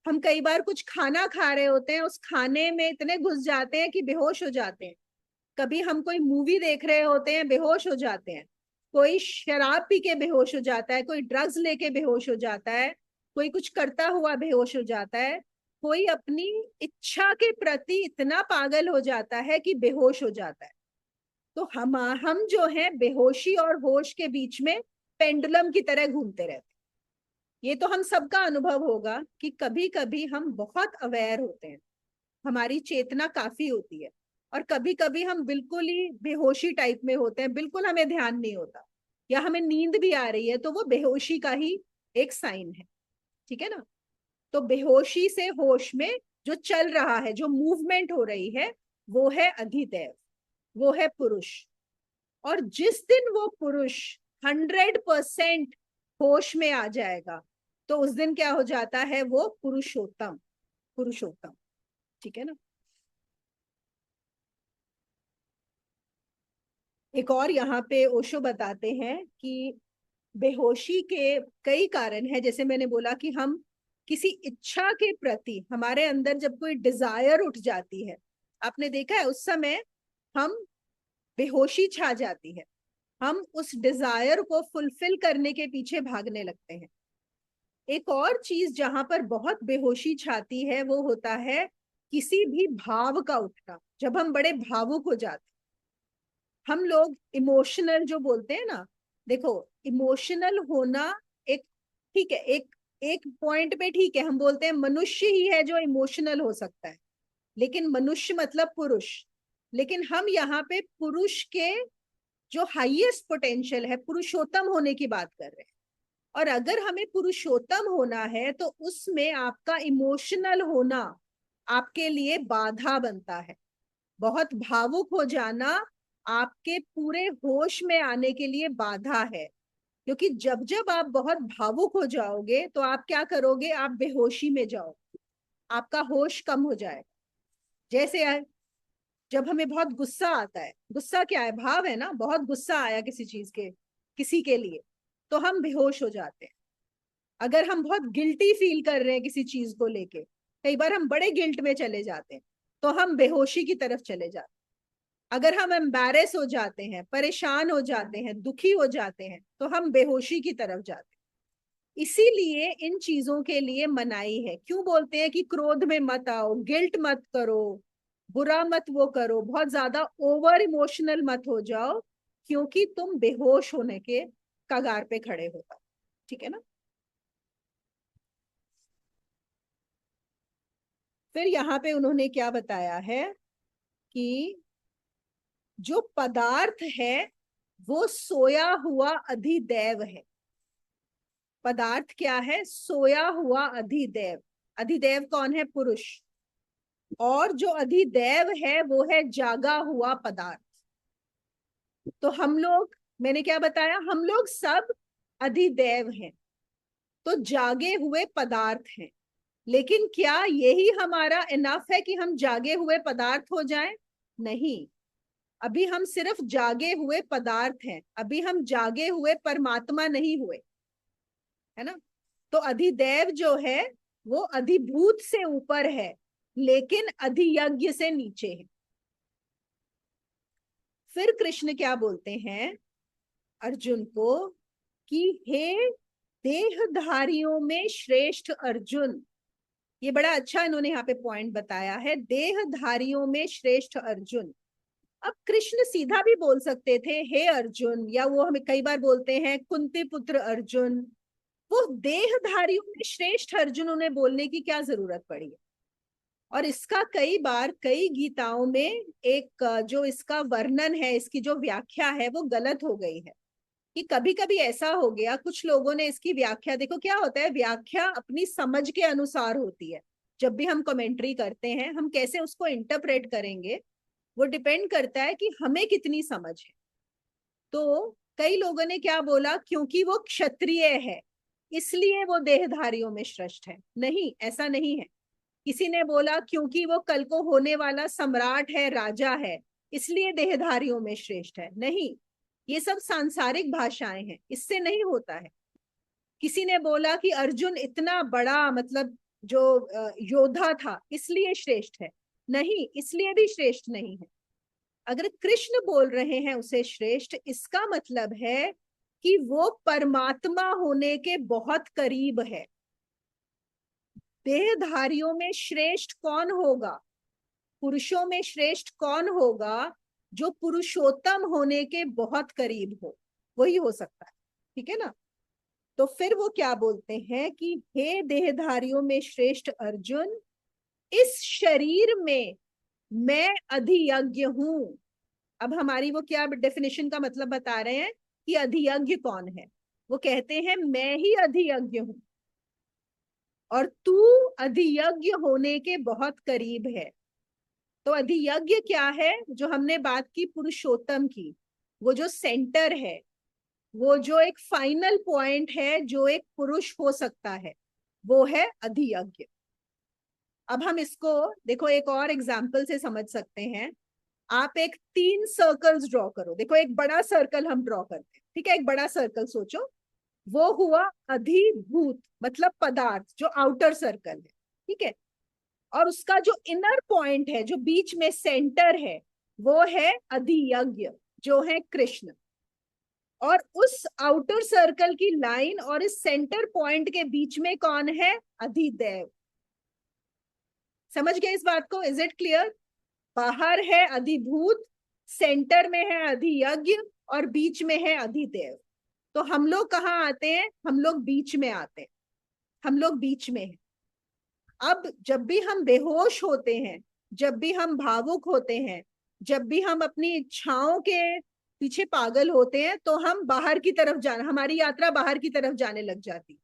हम कई बार कुछ खाना खा रहे होते हैं, उस खाने में इतने घुस जाते हैं कि बेहोश हो जाते हैं। कभी हम कोई मूवी देख रहे होते हैं, बेहोश हो जाते हैं। कोई शराब पी के बेहोश हो जाता है, कोई ड्रग्स लेके बेहोश हो जाता है, कोई कुछ करता हुआ बेहोश हो जाता है, कोई अपनी इच्छा के प्रति इतना पागल हो जाता है कि बेहोश हो जाता है। तो हम जो है बेहोशी और होश के बीच में पेंडुलम की तरह घूमते रहते हैं। ये तो हम सबका अनुभव होगा कि कभी कभी हम बहुत अवेयर होते हैं, हमारी चेतना काफी होती है, और कभी कभी हम बिल्कुल ही बेहोशी टाइप में होते हैं, बिल्कुल हमें ध्यान नहीं होता, या हमें नींद भी आ रही है तो वो बेहोशी का ही एक साइन है। ठीक है ना? तो बेहोशी से होश में जो चल रहा है, जो मूवमेंट हो रही है, वो है अधिदैव, वो है पुरुष। और जिस दिन वो पुरुष 100% होश में आ जाएगा, तो उस दिन क्या हो जाता है? वो पुरुषोत्तम, पुरुषोत्तम। ठीक है ना? एक और यहाँ पे ओशो बताते हैं कि बेहोशी के कई कारण है। जैसे मैंने बोला कि हम किसी इच्छा के प्रति, हमारे अंदर जब कोई डिजायर उठ जाती है, आपने देखा है उस समय हम बेहोशी छा जाती है, हम उस डिजायर को फुलफिल करने के पीछे भागने लगते हैं। एक और चीज जहां पर बहुत बेहोशी छाती है वो होता है किसी भी भाव का उठना। जब हम बड़े भावुक हो जाते, हम लोग इमोशनल जो बोलते हैं ना, देखो, इमोशनल होना एक, ठीक है, एक एक पॉइंट पे ठीक है, हम बोलते हैं मनुष्य ही है जो इमोशनल हो सकता है, लेकिन मनुष्य मतलब पुरुष। लेकिन हम यहाँ पे पुरुष के जो हाईएस्ट पोटेंशियल है, पुरुषोत्तम होने की बात कर रहे हैं। और अगर हमें पुरुषोत्तम होना है तो उसमें आपका इमोशनल होना आपके लिए बाधा बनता है। बहुत भावुक हो जाना आपके पूरे होश में आने के लिए बाधा है। क्योंकि जब जब आप बहुत भावुक हो जाओगे तो आप क्या करोगे? आप बेहोशी में जाओगे, आपका होश कम हो जाएगा। जैसे जब हमें बहुत गुस्सा आता है, गुस्सा क्या है? भाव है ना। बहुत गुस्सा आया किसी चीज के, किसी के लिए, तो हम बेहोश हो जाते हैं। अगर हम बहुत गिल्टी फील कर रहे हैं किसी चीज को लेके, कई बार हम बड़े गिल्ट में चले जाते हैं, तो हम बेहोशी की तरफ चले जाते हैं। अगर हम एम्बैरेस हो जाते हैं, परेशान हो जाते हैं, दुखी हो जाते हैं, तो हम बेहोशी की तरफ जाते हैं। इसीलिए इन चीजों के लिए मनाही है। क्यों बोलते हैं कि क्रोध में मत आओ, गिल्ट मत करो, बुरा मत वो करो, बहुत ज्यादा ओवर इमोशनल मत हो जाओ, क्योंकि तुम बेहोश होने के कगार पे खड़े होता। ठीक है ना? फिर यहाँ पे उन्होंने क्या बताया है कि जो पदार्थ है वो सोया हुआ अधिदैव है। पदार्थ क्या है? सोया हुआ अधिदैव। अधिदैव कौन है? पुरुष। और जो अधिदैव है वो है जागा हुआ पदार्थ। तो हम लोग, मैंने क्या बताया, हम लोग सब अधिदैव हैं, तो जागे हुए पदार्थ हैं। लेकिन क्या यही हमारा इनफ है कि हम जागे हुए पदार्थ हो जाएं? नहीं। अभी हम सिर्फ जागे हुए पदार्थ हैं, अभी हम जागे हुए परमात्मा नहीं हुए, है ना? तो अधिदैव जो है वो अधिभूत से ऊपर है, लेकिन अधियज्ञ से नीचे है। फिर कृष्ण क्या बोलते हैं अर्जुन को कि हे देहधारियों में श्रेष्ठ अर्जुन। ये बड़ा अच्छा इन्होंने यहाँ पे पॉइंट बताया है, देहधारियों में श्रेष्ठ अर्जुन। अब कृष्ण सीधा भी बोल सकते थे हे अर्जुन, या वो हमें कई बार बोलते हैं कुंती पुत्र अर्जुन। वो देहधारियों में श्रेष्ठ अर्जुन उन्हें बोलने की क्या जरूरत पड़ी? और इसका कई बार कई गीताओं में एक जो इसका वर्णन है, इसकी जो व्याख्या है वो गलत हो गई है। कि कभी कभी ऐसा हो गया, कुछ लोगों ने इसकी व्याख्या, देखो क्या होता है, व्याख्या अपनी समझ के अनुसार होती है। जब भी हम कमेंट्री करते हैं, हम कैसे उसको इंटरप्रेट करेंगे वो डिपेंड करता है कि हमें कितनी समझ है। तो कई लोगों ने क्या बोला, क्योंकि वो क्षत्रिय है इसलिए वो देहधारियों में श्रेष्ठ है। नहीं, ऐसा नहीं है। किसी ने बोला क्योंकि वो कल को होने वाला सम्राट है, राजा है, इसलिए देहधारियों में श्रेष्ठ है। नहीं, ये सब सांसारिक भाषाएं हैं, इससे नहीं होता है। किसी ने बोला कि अर्जुन इतना बड़ा मतलब जो योद्धा था इसलिए श्रेष्ठ है, नहीं, इसलिए भी श्रेष्ठ नहीं है। अगर कृष्ण बोल रहे हैं उसे श्रेष्ठ, इसका मतलब है कि वो परमात्मा होने के बहुत करीब है। देहधारियों में श्रेष्ठ कौन होगा, पुरुषों में श्रेष्ठ कौन होगा? जो पुरुषोत्तम होने के बहुत करीब हो, वही हो सकता है। ठीक है ना? तो फिर वो क्या बोलते हैं कि हे देहधारियों में श्रेष्ठ अर्जुन, इस शरीर में मैं अधियज्ञ हूं। अब हमारी वो क्या डेफिनेशन का मतलब बता रहे हैं कि अधियज्ञ कौन है। वो कहते हैं मैं ही अधियज्ञ हूं और तू अधियज्ञ होने के बहुत करीब है। तो अधियज्ञ क्या है? जो हमने बात की पुरुषोत्तम की, वो जो सेंटर है, वो जो एक फाइनल पॉइंट है जो एक पुरुष हो सकता है, वो है अधियज्ञ। अब हम इसको देखो एक और एग्जाम्पल से समझ सकते हैं। आप एक 3 सर्कल्स ड्रॉ करो। देखो एक बड़ा सर्कल हम ड्रॉ करते हैं, ठीक है? एक बड़ा सर्कल सोचो, वो हुआ अधिभूत मतलब पदार्थ, जो आउटर सर्कल है, ठीक है? और उसका जो इनर पॉइंट है, जो बीच में सेंटर है, वो है अधियज्ञ, जो है कृष्ण। और उस आउटर सर्कल की लाइन और इस सेंटर पॉइंट के बीच में कौन है? अधिदेव। समझ गए इस बात को? Is it clear? बाहर है अधिभूत, सेंटर में है अधियज्ञ और बीच में है अधिदेव। तो हम लोग कहाँ आते हैं? हम लोग बीच में आते हैं, हम लोग बीच में हैं। अब जब भी हम बेहोश होते हैं, जब भी हम भावुक होते हैं, जब भी हम अपनी इच्छाओं के पीछे पागल होते हैं, तो हम बाहर की तरफ जाना, हमारी यात्रा बाहर की तरफ जाने लग जाती।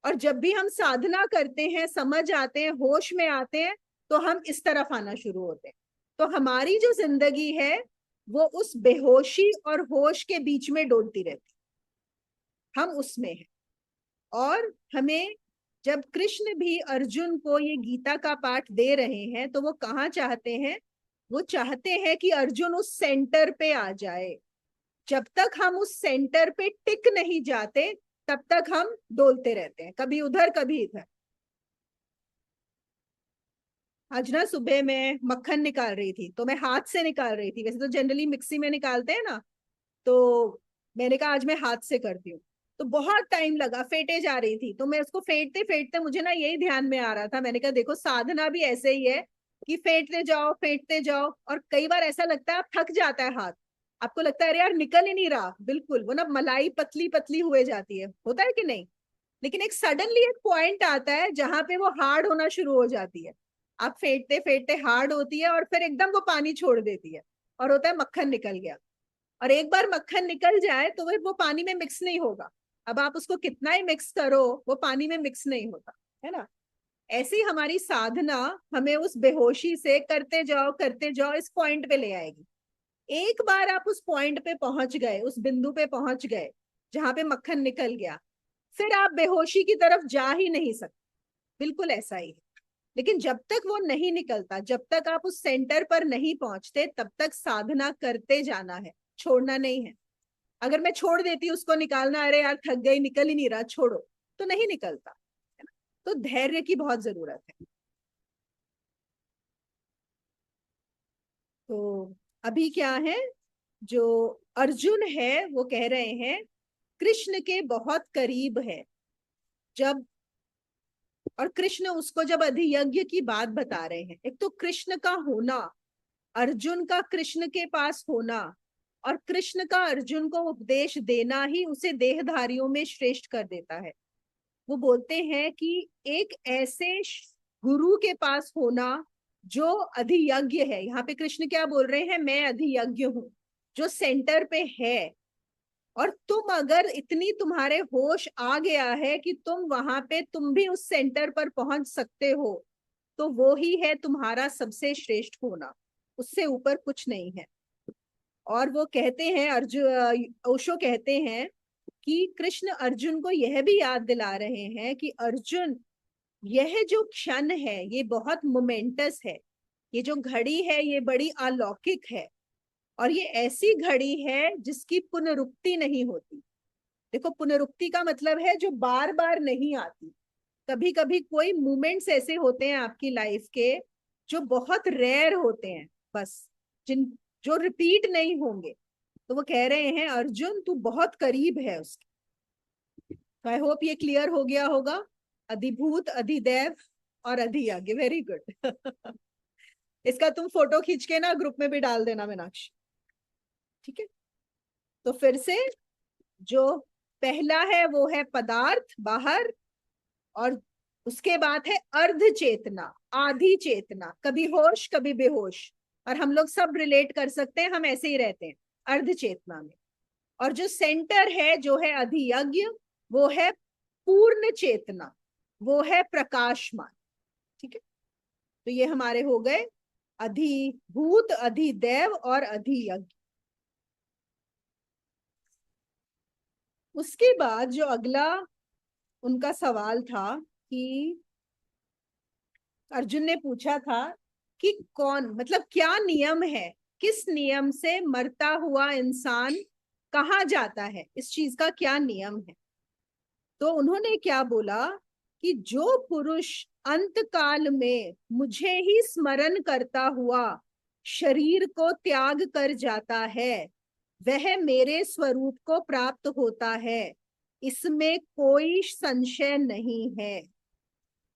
और जब भी हम साधना करते हैं, समझ आते हैं, होश में आते हैं, तो हम इस तरफ आना शुरू होते हैं। तो हमारी जो जिंदगी है वो उस बेहोशी और होश के बीच में डोलती रहती, हम उसमें हैं। और हमें जब कृष्ण भी अर्जुन को ये गीता का पाठ दे रहे हैं, तो वो कहाँ चाहते हैं? वो चाहते हैं कि अर्जुन उस सेंटर पे आ जाए। जब तक हम उस सेंटर पे टिक नहीं जाते, तब तक हम डोलते रहते हैं, कभी उधर कभी इधर। आज ना सुबह मैं मक्खन निकाल रही थी, तो मैं हाथ से निकाल रही थी, वैसे तो जनरली मिक्सी में निकालते हैं ना, तो मैंने कहा आज मैं हाथ से करती हूँ। तो बहुत टाइम लगा, फेंटे जा रही थी, तो मैं उसको फेंटते फेंटते मुझे ना यही ध्यान में आ रहा था, मैंने कहा देखो साधना भी ऐसे ही है कि फेंटते जाओ और कई बार ऐसा लगता है आप थक जाता है हाथ, आपको लगता है अरे यार निकल ही नहीं रहा, बिल्कुल वो ना मलाई पतली पतली हुए जाती है, होता है कि नहीं? लेकिन एक सडनली एक पॉइंट आता है जहां पे वो हार्ड होना शुरू हो जाती है। आप फेंटते फेंटते हार्ड होती है और फिर एकदम वो पानी छोड़ देती है और होता है मक्खन निकल गया। और एक बार मक्खन निकल जाए तो फिर वो पानी में मिक्स नहीं होगा। अब आप उसको कितना ही मिक्स करो, वो पानी में मिक्स नहीं होता, है ना? ऐसी हमारी साधना हमें उस बेहोशी से करते जाओ इस पॉइंट पे ले आएगी। एक बार आप उस पॉइंट पे पहुंच गए, उस बिंदु पे पहुंच गए जहां पे मक्खन निकल गया, फिर आप बेहोशी की तरफ जा ही नहीं सकते। बिल्कुल ऐसा ही है। लेकिन जब तक वो नहीं निकलता, जब तक आप उस सेंटर पर नहीं पहुंचते, तब तक साधना करते जाना है, छोड़ना नहीं है। अगर मैं छोड़ देती उसको निकालना, अरे यार थक गई निकल ही नहीं रहा, छोड़ो, तो नहीं निकलता, है ना? तो धैर्य की बहुत जरूरत है। तो अभी क्या है, जो अर्जुन है वो कह रहे हैं कृष्ण के बहुत करीब है। जब और कृष्ण उसको जब अधियज्ञ की बात बता रहे हैं, एक तो कृष्ण का होना, अर्जुन का कृष्ण के पास होना, और कृष्ण का अर्जुन को उपदेश देना ही उसे देहधारियों में श्रेष्ठ कर देता है। वो बोलते हैं कि एक ऐसे गुरु के पास होना जो अधियज्ञ है। यहाँ पे कृष्ण क्या बोल रहे हैं? मैं अधियज्ञ हूं, जो सेंटर पे है। और तुम अगर इतनी तुम्हारे होश आ गया है कि तुम वहां पे तुम भी उस सेंटर पर पहुंच सकते हो, तो वो ही है तुम्हारा सबसे श्रेष्ठ होना, उससे ऊपर कुछ नहीं है। और वो कहते हैं, अर्जुन ओशो कहते हैं कि कृष्ण अर्जुन को यह भी याद दिला रहे हैं कि अर्जुन, यह जो क्षण है ये बहुत मोमेंटस है, ये जो घड़ी है ये बड़ी अलौकिक है। और ये ऐसी घड़ी है जिसकी पुनरुक्ति नहीं होती। देखो, पुनरुक्ति का मतलब है जो बार बार नहीं आती। कभी कभी कोई मोमेंट्स ऐसे होते हैं आपकी लाइफ के जो बहुत रेयर होते हैं, बस, जिन जो रिपीट नहीं होंगे। तो वो कह रहे हैं अर्जुन तू बहुत करीब है उसके। तो आई होप ये क्लियर हो गया होगा। अधिभूत, अधिदैव और अधियज्ञ, वेरी गुड। इसका तुम फोटो खींच के ना ग्रुप में भी डाल देना मीनाक्षी, ठीक है। तो फिर से जो पहला है वो है पदार्थ बाहर, और उसके बाद है अर्ध चेतना, आधी चेतना, कभी होश कभी बेहोश। और हम लोग सब रिलेट कर सकते हैं, हम ऐसे ही रहते हैं अर्ध चेतना में। और जो सेंटर है जो है अधियज्ञ, वो है पूर्ण चेतना, वो है प्रकाशमान, ठीक है। तो ये हमारे हो गए अधिभूत, अधिदैव और अधियज्ञ। उसके बाद जो अगला उनका सवाल था कि अर्जुन ने पूछा था कि कौन, मतलब क्या नियम है, किस नियम से मरता हुआ इंसान कहाँ जाता है, इस चीज का क्या नियम है। तो उन्होंने क्या बोला कि जो पुरुष अंत काल में मुझे ही स्मरण करता हुआ शरीर को त्याग कर जाता है वह मेरे स्वरूप को प्राप्त होता है, इसमें कोई संशय नहीं है।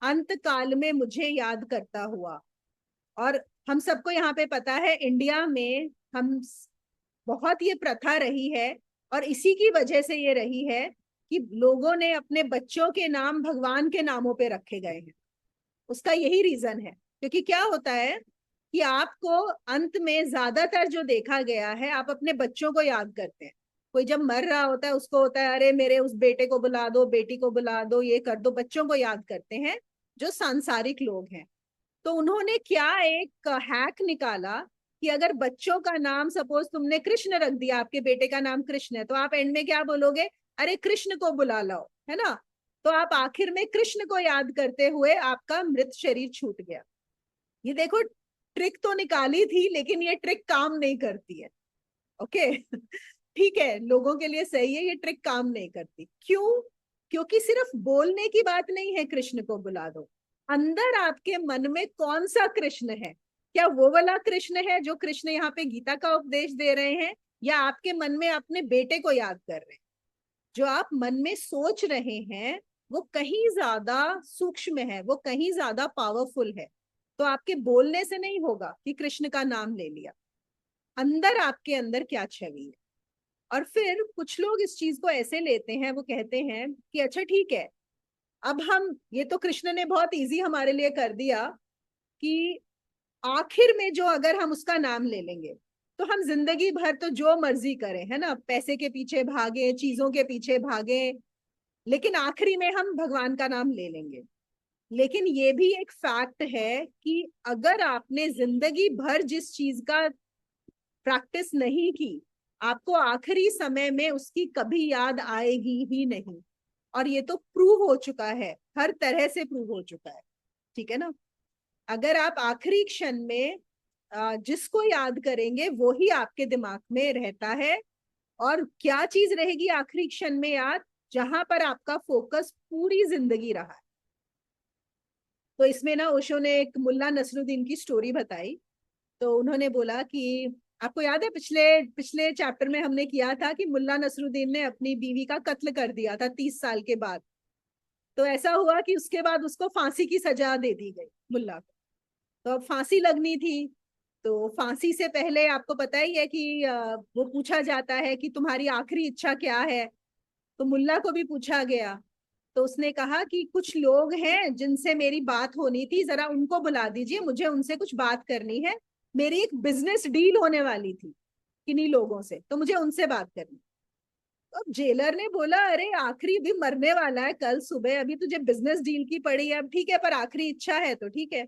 अंत काल में मुझे याद करता हुआ। और हम सबको यहाँ पे पता है इंडिया में हम बहुत ये प्रथा रही है, और इसी की वजह से ये रही है कि लोगों ने अपने बच्चों के नाम भगवान के नामों पे रखे गए हैं। उसका यही रीजन है, क्योंकि क्या होता है कि आपको अंत में ज्यादातर जो देखा गया है, आप अपने बच्चों को याद करते हैं। कोई जब मर रहा होता है उसको होता है अरे मेरे उस बेटे को बुला दो, बेटी को बुला दो, ये कर दो, बच्चों को याद करते हैं जो सांसारिक लोग हैं। तो उन्होंने क्या एक हैक निकाला कि अगर बच्चों का नाम, सपोज तुमने कृष्ण रख दिया, आपके बेटे का नाम कृष्ण है, तो आप एंड में क्या बोलोगे, अरे कृष्ण को बुला लाओ, है ना। तो आप आखिर में कृष्ण को याद करते हुए आपका मृत शरीर छूट गया। ये देखो, ट्रिक तो निकाली थी लेकिन ये ट्रिक काम नहीं करती है। ओके। ठीक है, लोगों के लिए सही है, ये ट्रिक काम नहीं करती। क्यों? क्योंकि सिर्फ बोलने की बात नहीं है कृष्ण को बुला दो। अंदर आपके मन में कौन सा कृष्ण है? क्या वो वाला कृष्ण है जो कृष्ण यहाँ पे गीता का उपदेश दे रहे हैं, या आपके मन में अपने बेटे को याद कर रहे हैं? जो आप मन में सोच रहे हैं वो कहीं ज्यादा सूक्ष्म है, वो कहीं ज्यादा पावरफुल है। तो आपके बोलने से नहीं होगा कि कृष्ण का नाम ले लिया, अंदर आपके अंदर क्या छवि है। और फिर कुछ लोग इस चीज को ऐसे लेते हैं, वो कहते हैं कि अच्छा ठीक है, अब हम, ये तो कृष्ण ने बहुत इजी हमारे लिए कर दिया कि आखिर में जो अगर हम उसका नाम ले लेंगे तो हम जिंदगी भर तो जो मर्जी करें, है ना, पैसे के पीछे भागे, चीजों के पीछे भागे, लेकिन आखिरी में हम भगवान का नाम ले लेंगे। लेकिन ये भी एक फैक्ट है कि अगर आपने जिंदगी भर जिस चीज का प्रैक्टिस नहीं की, आपको आखिरी समय में उसकी कभी याद आएगी ही नहीं। और ये तो प्रूव हो चुका है, हर तरह से प्रूव हो चुका है, ठीक है ना। अगर आप आखिरी क्षण में जिसको याद करेंगे वो ही आपके दिमाग में रहता है। और क्या चीज रहेगी आखिरी क्षण में याद? जहां पर आपका फोकस पूरी जिंदगी रहा है। तो इसमें ना ओशो ने एक मुल्ला नसरुद्दीन की स्टोरी बताई। तो उन्होंने बोला कि आपको याद है पिछले पिछले चैप्टर में हमने किया था कि मुल्ला नसरुद्दीन ने अपनी बीवी का कत्ल कर दिया था 30 साल के बाद। तो ऐसा हुआ कि उसके बाद उसको फांसी की सजा दे दी गई मुल्ला को। तो अब फांसी लगनी थी। तो फांसी से पहले आपको पता ही है कि वो पूछा जाता है कि तुम्हारी आखिरी इच्छा क्या है। तो मुल्ला को भी पूछा गया। तो उसने कहा कि कुछ लोग हैं जिनसे मेरी बात होनी थी, जरा उनको बुला दीजिए, मुझे उनसे कुछ बात करनी है। मेरी एक बिजनेस डील होने वाली थी किन्हीं लोगों से, तो मुझे उनसे बात करनी। तो अब जेलर ने बोला अरे आखिरी भी मरने वाला है कल सुबह, अभी तुझे बिजनेस डील की पड़ी है, अब ठीक है पर आखिरी इच्छा है तो ठीक है।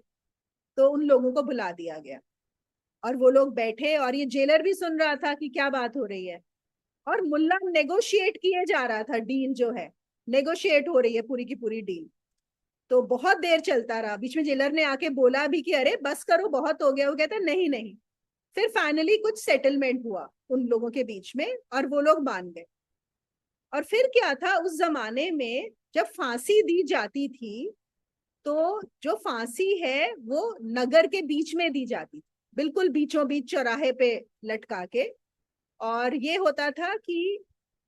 तो उन लोगों को बुला दिया गया और वो लोग बैठे, और ये जेलर भी सुन रहा था कि क्या बात हो रही है। और मुल्ला नेगोशिएट किए जा रहा था, डील जो है नेगोशिएट हो रही है, पूरी की पूरी डील। तो बहुत देर चलता रहा, बीच में जेलर ने आके बोला भी कि अरे बस करो बहुत हो गया। वो कहता नहीं नहीं, फिर फाइनली कुछ सेटलमेंट हुआ उन लोगों के बीच में और वो लोग मान गए। और फिर क्या था उस जमाने में, जब फांसी दी जाती थी तो जो फांसी है वो नगर के बीच में दी जाती थी, बिल्कुल बीचों बीच चौराहे पे लटका के। और ये होता था कि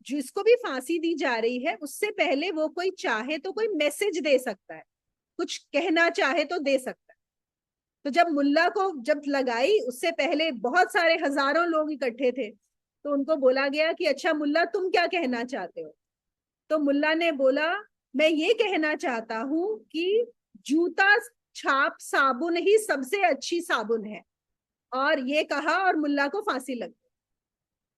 जिसको भी फांसी दी जा रही है उससे पहले वो कोई चाहे तो कोई मैसेज दे सकता है, कुछ कहना चाहे तो दे सकता है। तो जब मुल्ला को जब लगाई उससे पहले बहुत सारे हजारों लोग इकट्ठे थे, तो उनको बोला गया कि अच्छा मुल्ला तुम क्या कहना चाहते हो। तो मुल्ला ने बोला मैं ये कहना चाहता हूं कि जूता छाप साबुन ही सबसे अच्छी साबुन है। और ये कहा और मुल्ला को फांसी लग गई।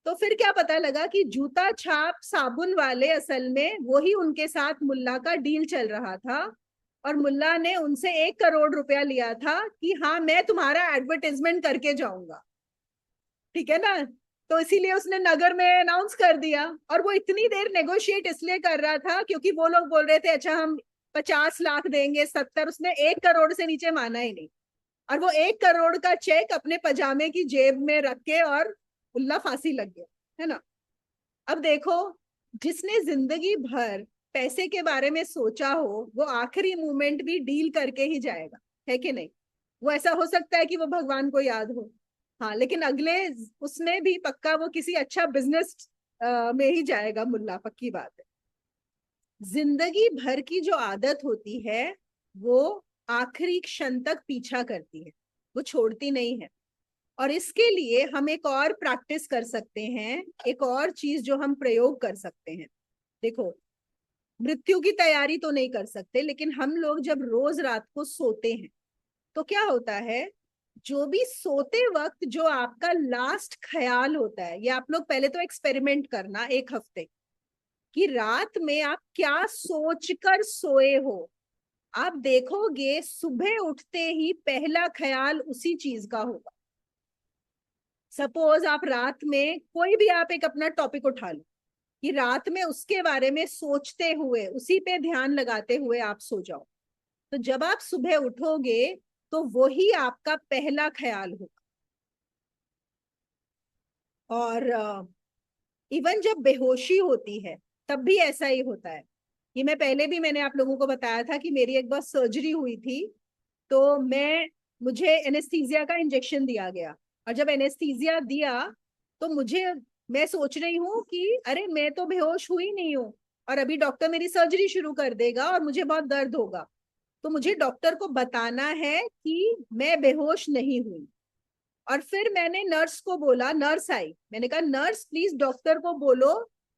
तो फिर क्या पता लगा कि जूता छाप साबुन वाले असल में वो ही उनके साथ मुल्ला का डील चल रहा था। और मुल्ला ने उनसे 1 करोड़ रुपया लिया था कि हाँ मैं तुम्हारा एडवर्टाइजमेंट करके जाऊंगा, ठीक है ना। तो इसीलिए उसने नगर में अनाउंस कर दिया। और वो इतनी देर नेगोशिएट इसलिए कर रहा था क्योंकि वो लोग बोल रहे थे अच्छा हम 50 लाख देंगे, 70, उसने 1 करोड़ से नीचे माना ही नहीं। और वो 1 करोड़ का चेक अपने पजामे की जेब में रख के और उल्ला फांसी लग गया, है ना। अब देखो, जिसने जिंदगी भर पैसे के बारे में सोचा हो वो आखिरी मोमेंट भी डील करके ही जाएगा, है कि नहीं। वो ऐसा हो सकता है कि वो भगवान को याद हो, हाँ, लेकिन अगले उसमें भी पक्का वो किसी अच्छा बिजनेस में ही जाएगा मुल्ला, पक्की बात है। जिंदगी भर की जो आदत होती है वो आखिरी क्षण तक पीछा करती है, वो छोड़ती नहीं है। और इसके लिए हम एक और प्रैक्टिस कर सकते हैं, एक और चीज जो हम प्रयोग कर सकते हैं। देखो, मृत्यु की तैयारी तो नहीं कर सकते, लेकिन हम लोग जब रोज रात को सोते हैं तो क्या होता है, जो भी सोते वक्त जो आपका लास्ट ख्याल होता है, ये आप लोग पहले तो एक्सपेरिमेंट करना 1 हफ्ते कि रात में आप क्या सोचकर सोए हो। आप देखोगे सुबह उठते ही पहला ख्याल उसी चीज का होगा। सपोज आप रात में कोई भी आप एक अपना टॉपिक उठा लो कि रात में उसके बारे में सोचते हुए उसी पे ध्यान लगाते हुए आप सो जाओ। तो जब आप सुबह उठोगे तो वही आपका पहला ख्याल होगा। और इवन जब बेहोशी होती है तब भी ऐसा ही होता है। कि मैं पहले भी मैंने आप लोगों को बताया था कि मेरी एक बार सर्जरी हुई थी। तो मुझे एनेस्थीसिया का इंजेक्शन दिया गया। और जब एनेस्थीसिया दिया तो मैं सोच रही हूँ कि अरे मैं तो बेहोश हुई नहीं हूँ, और अभी डॉक्टर मेरी सर्जरी शुरू कर देगा और मुझे बहुत दर्द होगा। तो मुझे डॉक्टर को बताना है कि मैं बेहोश नहीं हुई। और फिर मैंने नर्स को बोला, नर्स आई, मैंने कहा नर्स प्लीज डॉक्टर को बोलो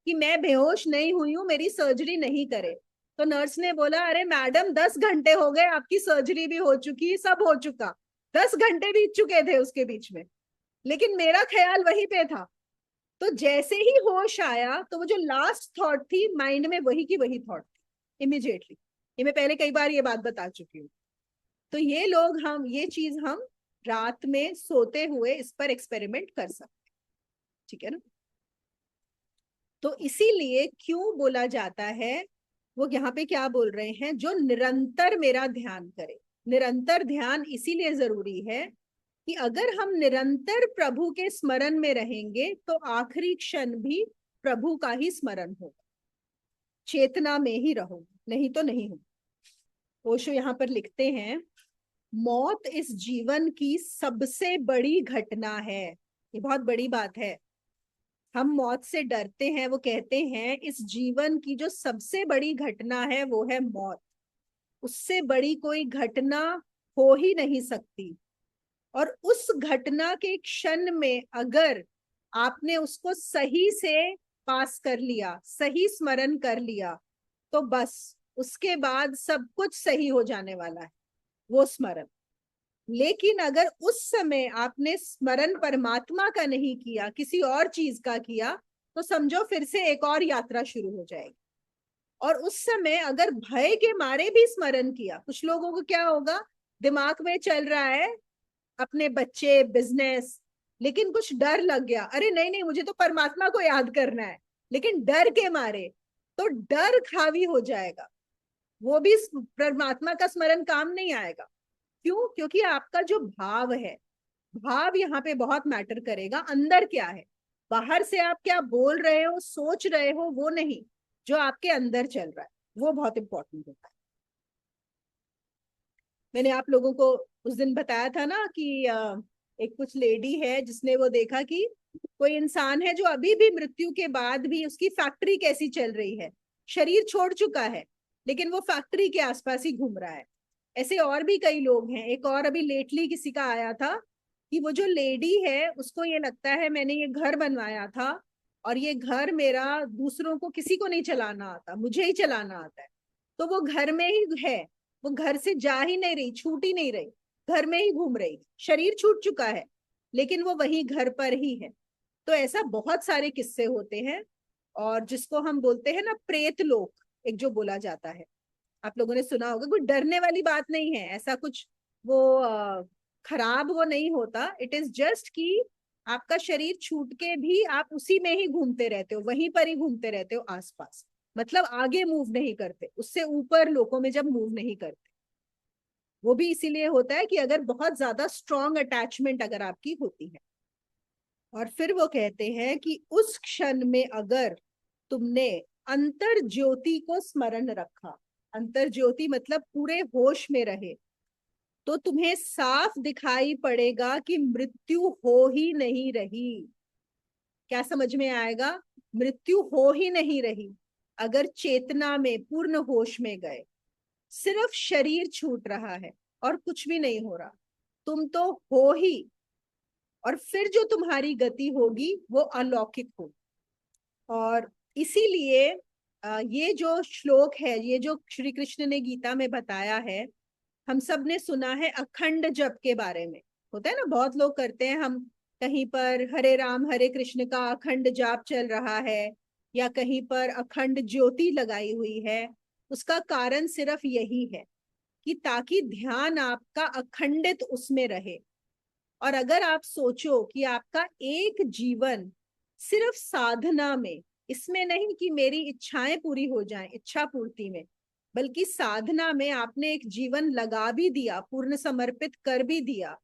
कि मैं बेहोश नहीं हुई हूँ, मेरी सर्जरी नहीं करे। तो नर्स ने बोला अरे मैडम 10 घंटे हो गए, आपकी सर्जरी भी हो चुकी, सब हो चुका, 10 घंटे बीत चुके थे उसके बीच में, लेकिन मेरा ख्याल वहीं पे था। तो जैसे ही होश आया तो वो जो लास्ट थॉट थी माइंड में वही की वही थॉट थी इमिजिएटली। ये मैं पहले कई बार ये बात बता चुकी हूँ। तो ये चीज हम रात में सोते हुए इस पर एक्सपेरिमेंट कर सकते हैं, ठीक है ना। तो इसीलिए क्यों बोला जाता है, वो यहाँ पे क्या बोल रहे हैं, जो निरंतर मेरा ध्यान करे। निरंतर ध्यान इसीलिए जरूरी है कि अगर हम निरंतर प्रभु के स्मरण में रहेंगे तो आखिरी क्षण भी प्रभु का ही स्मरण होगा, चेतना में ही रहोगे, नहीं तो नहीं हो। ओशो यहाँ पर लिखते हैं, मौत इस जीवन की सबसे बड़ी घटना है। ये बहुत बड़ी बात है। हम मौत से डरते हैं, वो कहते हैं इस जीवन की जो सबसे बड़ी घटना है वो है मौत। उससे बड़ी कोई घटना हो ही नहीं सकती। और उस घटना के क्षण में अगर आपने उसको सही से पास कर लिया, सही स्मरण कर लिया, तो बस उसके बाद सब कुछ सही हो जाने वाला है, वो स्मरण। लेकिन अगर उस समय आपने स्मरण परमात्मा का नहीं किया, किसी और चीज का किया, तो समझो फिर से एक और यात्रा शुरू हो जाएगी। और उस समय अगर भय के मारे भी स्मरण किया, कुछ लोगों को क्या होगा, दिमाग में चल रहा है अपने बच्चे, बिजनेस, लेकिन कुछ डर लग गया, अरे नहीं नहीं मुझे तो परमात्मा को याद करना है, लेकिन डर के मारे, तो डर हावी हो जाएगा, वो भी परमात्मा का स्मरण काम नहीं आएगा। क्यों? क्योंकि आपका जो भाव है भाव यहाँ पे बहुत मैटर करेगा। अंदर क्या है, बाहर से आप क्या बोल रहे हो, सोच रहे हो, वो नहीं, जो आपके अंदर चल रहा है वो बहुत इंपॉर्टेंट होता है। मैंने आप लोगों को उस दिन बताया था ना कि एक कुछ लेडी है जिसने वो देखा कि कोई इंसान है जो अभी भी मृत्यु के बाद भी उसकी फैक्ट्री कैसी चल रही है, शरीर छोड़ चुका है लेकिन वो फैक्ट्री के आसपास ही घूम रहा है। ऐसे और भी कई लोग हैं। एक और अभी लेटली किसी का आया था कि वो जो लेडी है उसको ये लगता है मैंने ये घर बनवाया था और ये घर मेरा दूसरों को किसी को नहीं चलाना आता, मुझे ही चलाना आता है। तो वो घर में ही है, वो घर से जा ही नहीं रही, छूट ही नहीं रही, घर में ही घूम रही, शरीर छूट चुका है लेकिन वो वही घर पर ही है। तो ऐसा बहुत सारे किस्से होते हैं। और जिसको हम बोलते हैं ना प्रेत लोक, एक जो बोला जाता है, आप लोगों ने सुना होगा। कोई डरने वाली बात नहीं है, ऐसा कुछ वो खराब वो नहीं होता। इट इज जस्ट कि आपका शरीर छूट के भी आप उसी में ही घूमते रहते हो, वहीं पर ही घूमते रहते हो आसपास, मतलब आगे मूव नहीं करते, उससे ऊपर लोकों में जब मूव नहीं करते। वो भी इसीलिए होता है कि अगर बहुत ज्यादा स्ट्रॉन्ग अटैचमेंट अगर आपकी होती है। और फिर वो कहते हैं कि उस क्षण में अगर तुमने अंतर ज्योति को स्मरण रखा, अंतर ज्योति मतलब पूरे होश में रहे, तो तुम्हें साफ दिखाई पड़ेगा कि मृत्यु हो ही नहीं रही। क्या समझ में आएगा? मृत्यु हो ही नहीं रही। अगर चेतना में पूर्ण होश में गए, सिर्फ शरीर छूट रहा है और कुछ भी नहीं हो रहा, तुम तो हो ही। और फिर जो तुम्हारी गति होगी वो अलौकिक होगी। और इसीलिए ये जो श्लोक है, ये जो श्री कृष्ण ने गीता में बताया है, हम सब ने सुना है अखंड जप के बारे में। होता है ना, बहुत लोग करते हैं। हम कहीं पर हरे राम हरे कृष्ण का अखंड जाप चल रहा है या कहीं पर अखंड ज्योति लगाई हुई है, उसका कारण सिर्फ यही है कि ताकि ध्यान आपका अखंडित उसमें रहे। और अगर आप सोचो कि आपका एक जीवन सिर्फ साधना में, इसमें नहीं कि मेरी इच्छाएं पूरी हो जाएं, इच्छा पूर्ति में, बल्कि साधना में आपने एक जीवन लगा भी दिया, पूर्ण समर्पित कर भी दिया,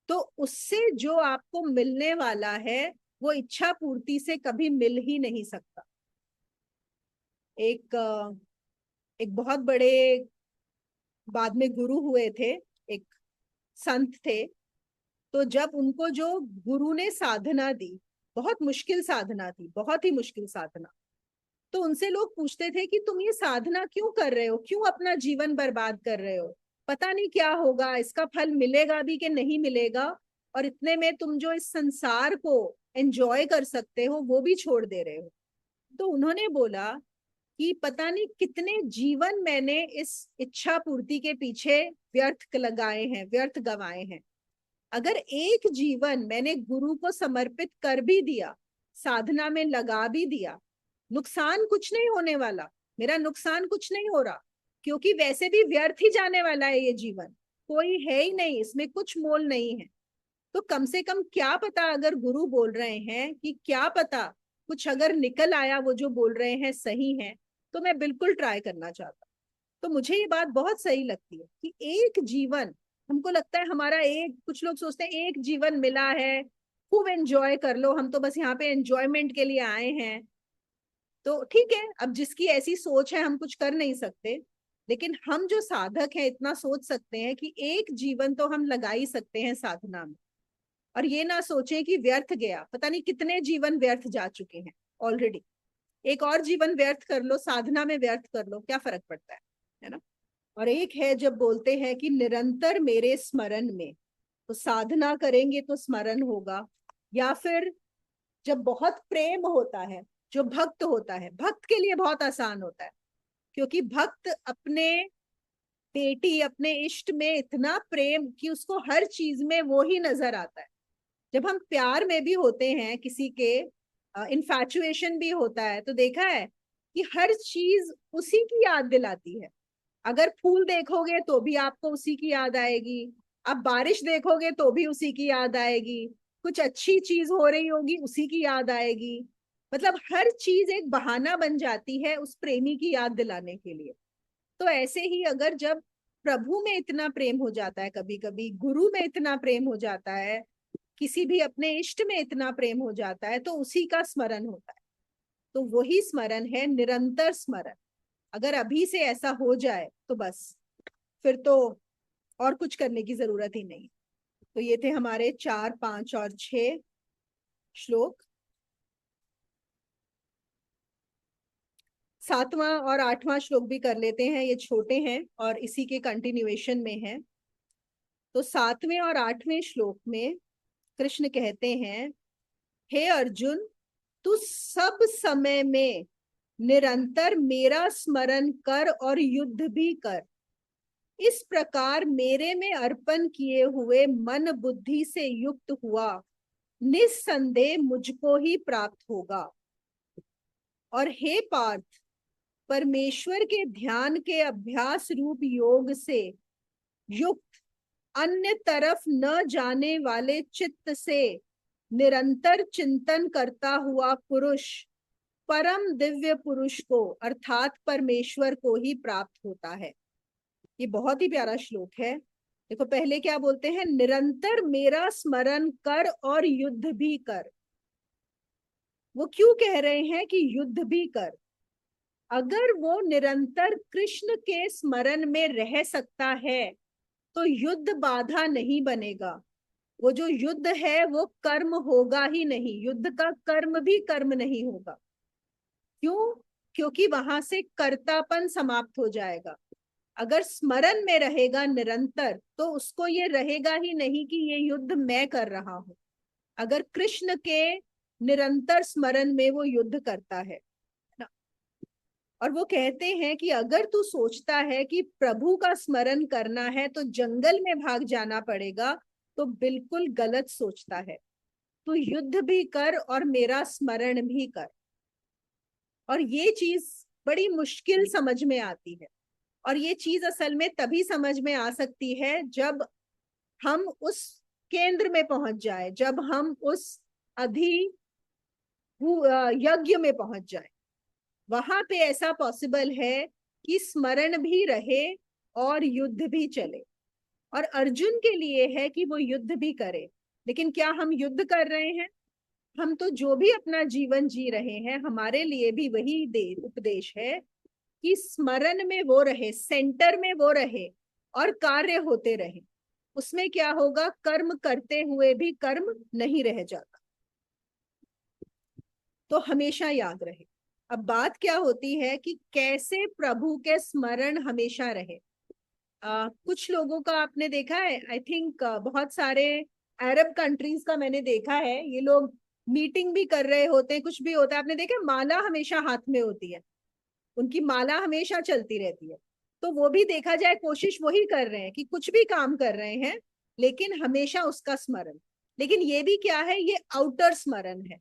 तो उससे जो आपको मिलने वाला है वो इच्छा पूर्ति से कभी मिल ही नहीं सकता। एक एक बहुत बड़े बाद में गुरु हुए थे, एक संत थे। तो जब उनको जो गुरु ने साधना दी, बहुत मुश्किल साधना थी, बहुत ही मुश्किल साधना, तो उनसे लोग पूछते थे कि तुम ये साधना क्यों कर रहे हो, क्यों अपना जीवन बर्बाद कर रहे हो, पता नहीं क्या होगा, इसका फल मिलेगा भी कि नहीं मिलेगा, और इतने में तुम जो इस संसार को एंजॉय कर सकते हो वो भी छोड़ दे रहे हो। तो उन्होंने बोला कि पता नहीं कितने जीवन मैंने इस इच्छा पूर्ति के पीछे व्यर्थ लगाए हैं, व्यर्थ गंवाए हैं। अगर एक जीवन मैंने गुरु को समर्पित कर भी दिया, साधना में लगा भी दिया, नुकसान कुछ नहीं होने वाला, मेरा नुकसान कुछ नहीं हो रहा, क्योंकि वैसे भी व्यर्थ ही जाने वाला है ये जीवन, कोई है ही नहीं, इसमें कुछ मोल नहीं है। तो कम से कम क्या पता, अगर गुरु बोल रहे हैं कि क्या पता कुछ अगर निकल आया, वो जो बोल रहे हैं सही है, तो मैं बिल्कुल ट्राई करना चाहता। तो मुझे ये बात बहुत सही लगती है कि एक जीवन, हमको लगता है हमारा एक, कुछ लोग सोचते हैं एक जीवन मिला है, खूब एंजॉय कर लो, हम तो बस यहाँ पे एंजॉयमेंट के लिए आए हैं। तो ठीक है, अब जिसकी ऐसी सोच है हम कुछ कर नहीं सकते, लेकिन हम जो साधक हैं इतना सोच सकते हैं कि एक जीवन तो हम लगा ही सकते हैं साधना में। और ये ना सोचें कि व्यर्थ गया, पता नहीं कितने जीवन व्यर्थ जा चुके हैं ऑलरेडी। एक और जीवन व्यर्थ कर लो, साधना में व्यर्थ कर लो, क्या फर्क पड़ता है ना। और एक है जब बोलते हैं कि निरंतर मेरे स्मरण में, तो साधना करेंगे तो स्मरण होगा। या फिर जब बहुत प्रेम होता है, जो भक्त होता है, भक्त के लिए बहुत आसान होता है, क्योंकि भक्त अपने बेटी, अपने इष्ट में इतना प्रेम कि उसको हर चीज में वो ही नजर आता है। जब हम प्यार में भी होते हैं किसी के, इन्फैचुएशन भी होता है, तो देखा है कि हर चीज उसी की याद दिलाती है। अगर फूल देखोगे तो भी आपको उसी की याद आएगी, आप बारिश देखोगे तो भी उसी की याद आएगी, कुछ अच्छी चीज हो रही होगी उसी की याद आएगी। मतलब हर चीज एक बहाना बन जाती है उस प्रेमी की याद दिलाने के लिए। तो ऐसे ही अगर जब प्रभु में इतना प्रेम हो जाता है, कभी कभी गुरु में इतना प्रेम हो जाता है, किसी भी अपने इष्ट में इतना प्रेम हो जाता है तो उसी का स्मरण होता है। तो वही स्मरण है निरंतर स्मरण। अगर अभी से ऐसा हो जाए तो बस, फिर तो और कुछ करने की जरूरत ही नहीं। तो ये थे हमारे 4, 5 और 6 श्लोक। 7वां और 8वां श्लोक भी कर लेते हैं, ये छोटे हैं और इसी के कंटिन्यूएशन में है। तो 7वें और 8वें श्लोक में कृष्ण कहते हैं, हे अर्जुन, तू सब समय में निरंतर मेरा स्मरण कर और युद्ध भी कर। इस प्रकार मेरे में अर्पण किए हुए मन बुद्धि से युक्त हुआ निस्संदेह मुझको ही प्राप्त होगा। और हे पार्थ, परमेश्वर के ध्यान के अभ्यास रूप योग से युक्त अन्य तरफ न जाने वाले चित्त से निरंतर चिंतन करता हुआ पुरुष परम दिव्य पुरुष को अर्थात परमेश्वर को ही प्राप्त होता है। ये बहुत ही प्यारा श्लोक है। देखो पहले क्या बोलते हैं, निरंतर मेरा स्मरण कर और युद्ध भी कर। वो क्यों कह रहे हैं कि युद्ध भी कर? अगर वो निरंतर कृष्ण के स्मरण में रह सकता है तो युद्ध बाधा नहीं बनेगा। वो जो युद्ध है वो कर्म होगा ही नहीं, युद्ध का कर्म भी कर्म नहीं होगा। क्यों? क्योंकि वहां से कर्तापन समाप्त हो जाएगा। अगर स्मरण में रहेगा निरंतर तो उसको ये रहेगा ही नहीं कि ये युद्ध मैं कर रहा हूं। अगर कृष्ण के निरंतर स्मरण में वो युद्ध करता है ना। और वो कहते हैं कि अगर तू सोचता है कि प्रभु का स्मरण करना है तो जंगल में भाग जाना पड़ेगा, तो बिल्कुल गलत सोचता है। तू युद्ध भी कर और मेरा स्मरण भी कर। और ये चीज बड़ी मुश्किल समझ में आती है। और ये चीज असल में तभी समझ में आ सकती है जब हम उस केंद्र में पहुंच जाए, जब हम उस अधि यज्ञ में पहुंच जाए। वहां पे ऐसा पॉसिबल है कि स्मरण भी रहे और युद्ध भी चले। और अर्जुन के लिए है कि वो युद्ध भी करे। लेकिन क्या हम युद्ध कर रहे हैं? हम तो जो भी अपना जीवन जी रहे हैं हमारे लिए भी वही उपदेश है कि स्मरण में वो रहे, सेंटर में वो रहे और कार्य होते रहे। उसमें क्या होगा, कर्म करते हुए भी कर्म नहीं रह जाता। तो हमेशा याद रहे। अब बात क्या होती है कि कैसे प्रभु के स्मरण हमेशा रहे। कुछ लोगों का आपने देखा है, आई थिंक बहुत सारे अरब कंट्रीज का मैंने देखा है, ये लोग मीटिंग भी कर रहे होते हैं, कुछ भी होता है, आपने देखा माला हमेशा हाथ में होती है, उनकी माला हमेशा चलती रहती है। तो वो भी देखा जाए कोशिश वही कर रहे हैं कि कुछ भी काम कर रहे हैं लेकिन हमेशा उसका स्मरण। लेकिन ये भी क्या है, ये आउटर स्मरण है।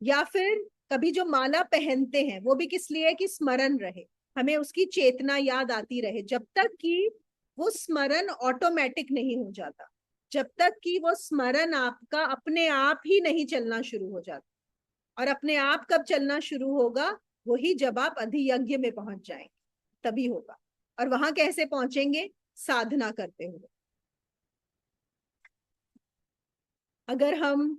या फिर कभी जो माला पहनते हैं वो भी किस लिए, कि स्मरण रहे, हमें उसकी चेतना याद आती रहे। जब तक कि वो स्मरण ऑटोमेटिक नहीं हो जाता, जब तक कि वो स्मरण आपका अपने आप ही नहीं चलना शुरू हो जाता। और अपने आप कब चलना शुरू होगा, वही जब आप अधियज्ञ में पहुंच जाएंगे तभी होगा। और वहां कैसे पहुंचेंगे, साधना करते हुए। अगर हम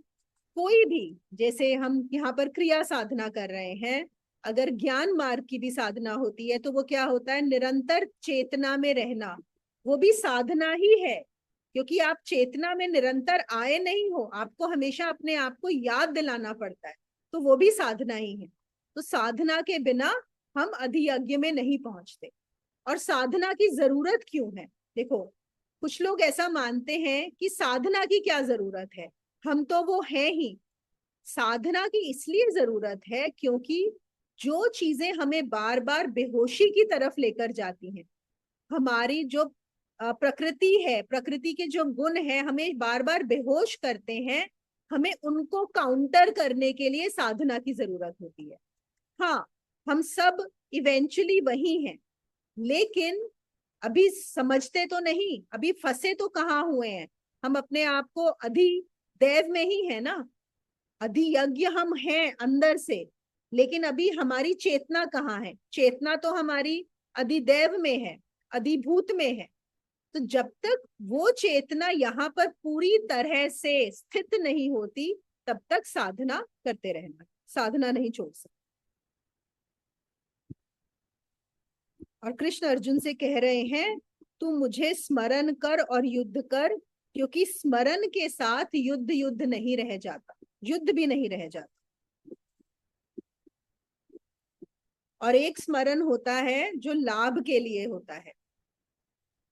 कोई भी, जैसे हम यहाँ पर क्रिया साधना कर रहे हैं, अगर ज्ञान मार्ग की भी साधना होती है तो वो क्या होता है, निरंतर चेतना में रहना। वो भी साधना ही है, क्योंकि आप चेतना में निरंतर आए नहीं हो, आपको हमेशा अपने आप को याद दिलाना पड़ता है। तो वो भी साधना ही है। तो साधना के बिना हम अधियज्ञ में नहीं पहुंचते। और साधना की जरूरत क्यों है? देखो, कुछ लोग ऐसा मानते हैं कि साधना की क्या जरूरत है, हम तो वो है ही। साधना की इसलिए जरूरत है क्योंकि जो चीजें हमें बार बार बेहोशी की तरफ लेकर जाती हैं, हमारी जो प्रकृति है, प्रकृति के जो गुण है हमें बार बार बेहोश करते हैं, हमें उनको काउंटर करने के लिए साधना की जरूरत होती है। हाँ, हम सब इवेंचुअली वही हैं, लेकिन अभी समझते तो नहीं, अभी फंसे तो कहाँ हुए हैं, हम अपने आप को अधिदैव में ही है ना, अधियज्ञ हम हैं अंदर से। लेकिन अभी हमारी चेतना कहाँ है? चेतना तो हमारी अधिदैव में है, अधिभूत में है। तो जब तक वो चेतना यहाँ पर पूरी तरह से स्थित नहीं होती, तब तक साधना करते रहना, साधना नहीं छोड़ सकते। और कृष्ण अर्जुन से कह रहे हैं, तू मुझे स्मरण कर और युद्ध कर, क्योंकि स्मरण के साथ युद्ध युद्ध नहीं रह जाता, युद्ध भी नहीं रह जाता। और एक स्मरण होता है जो लाभ के लिए होता है।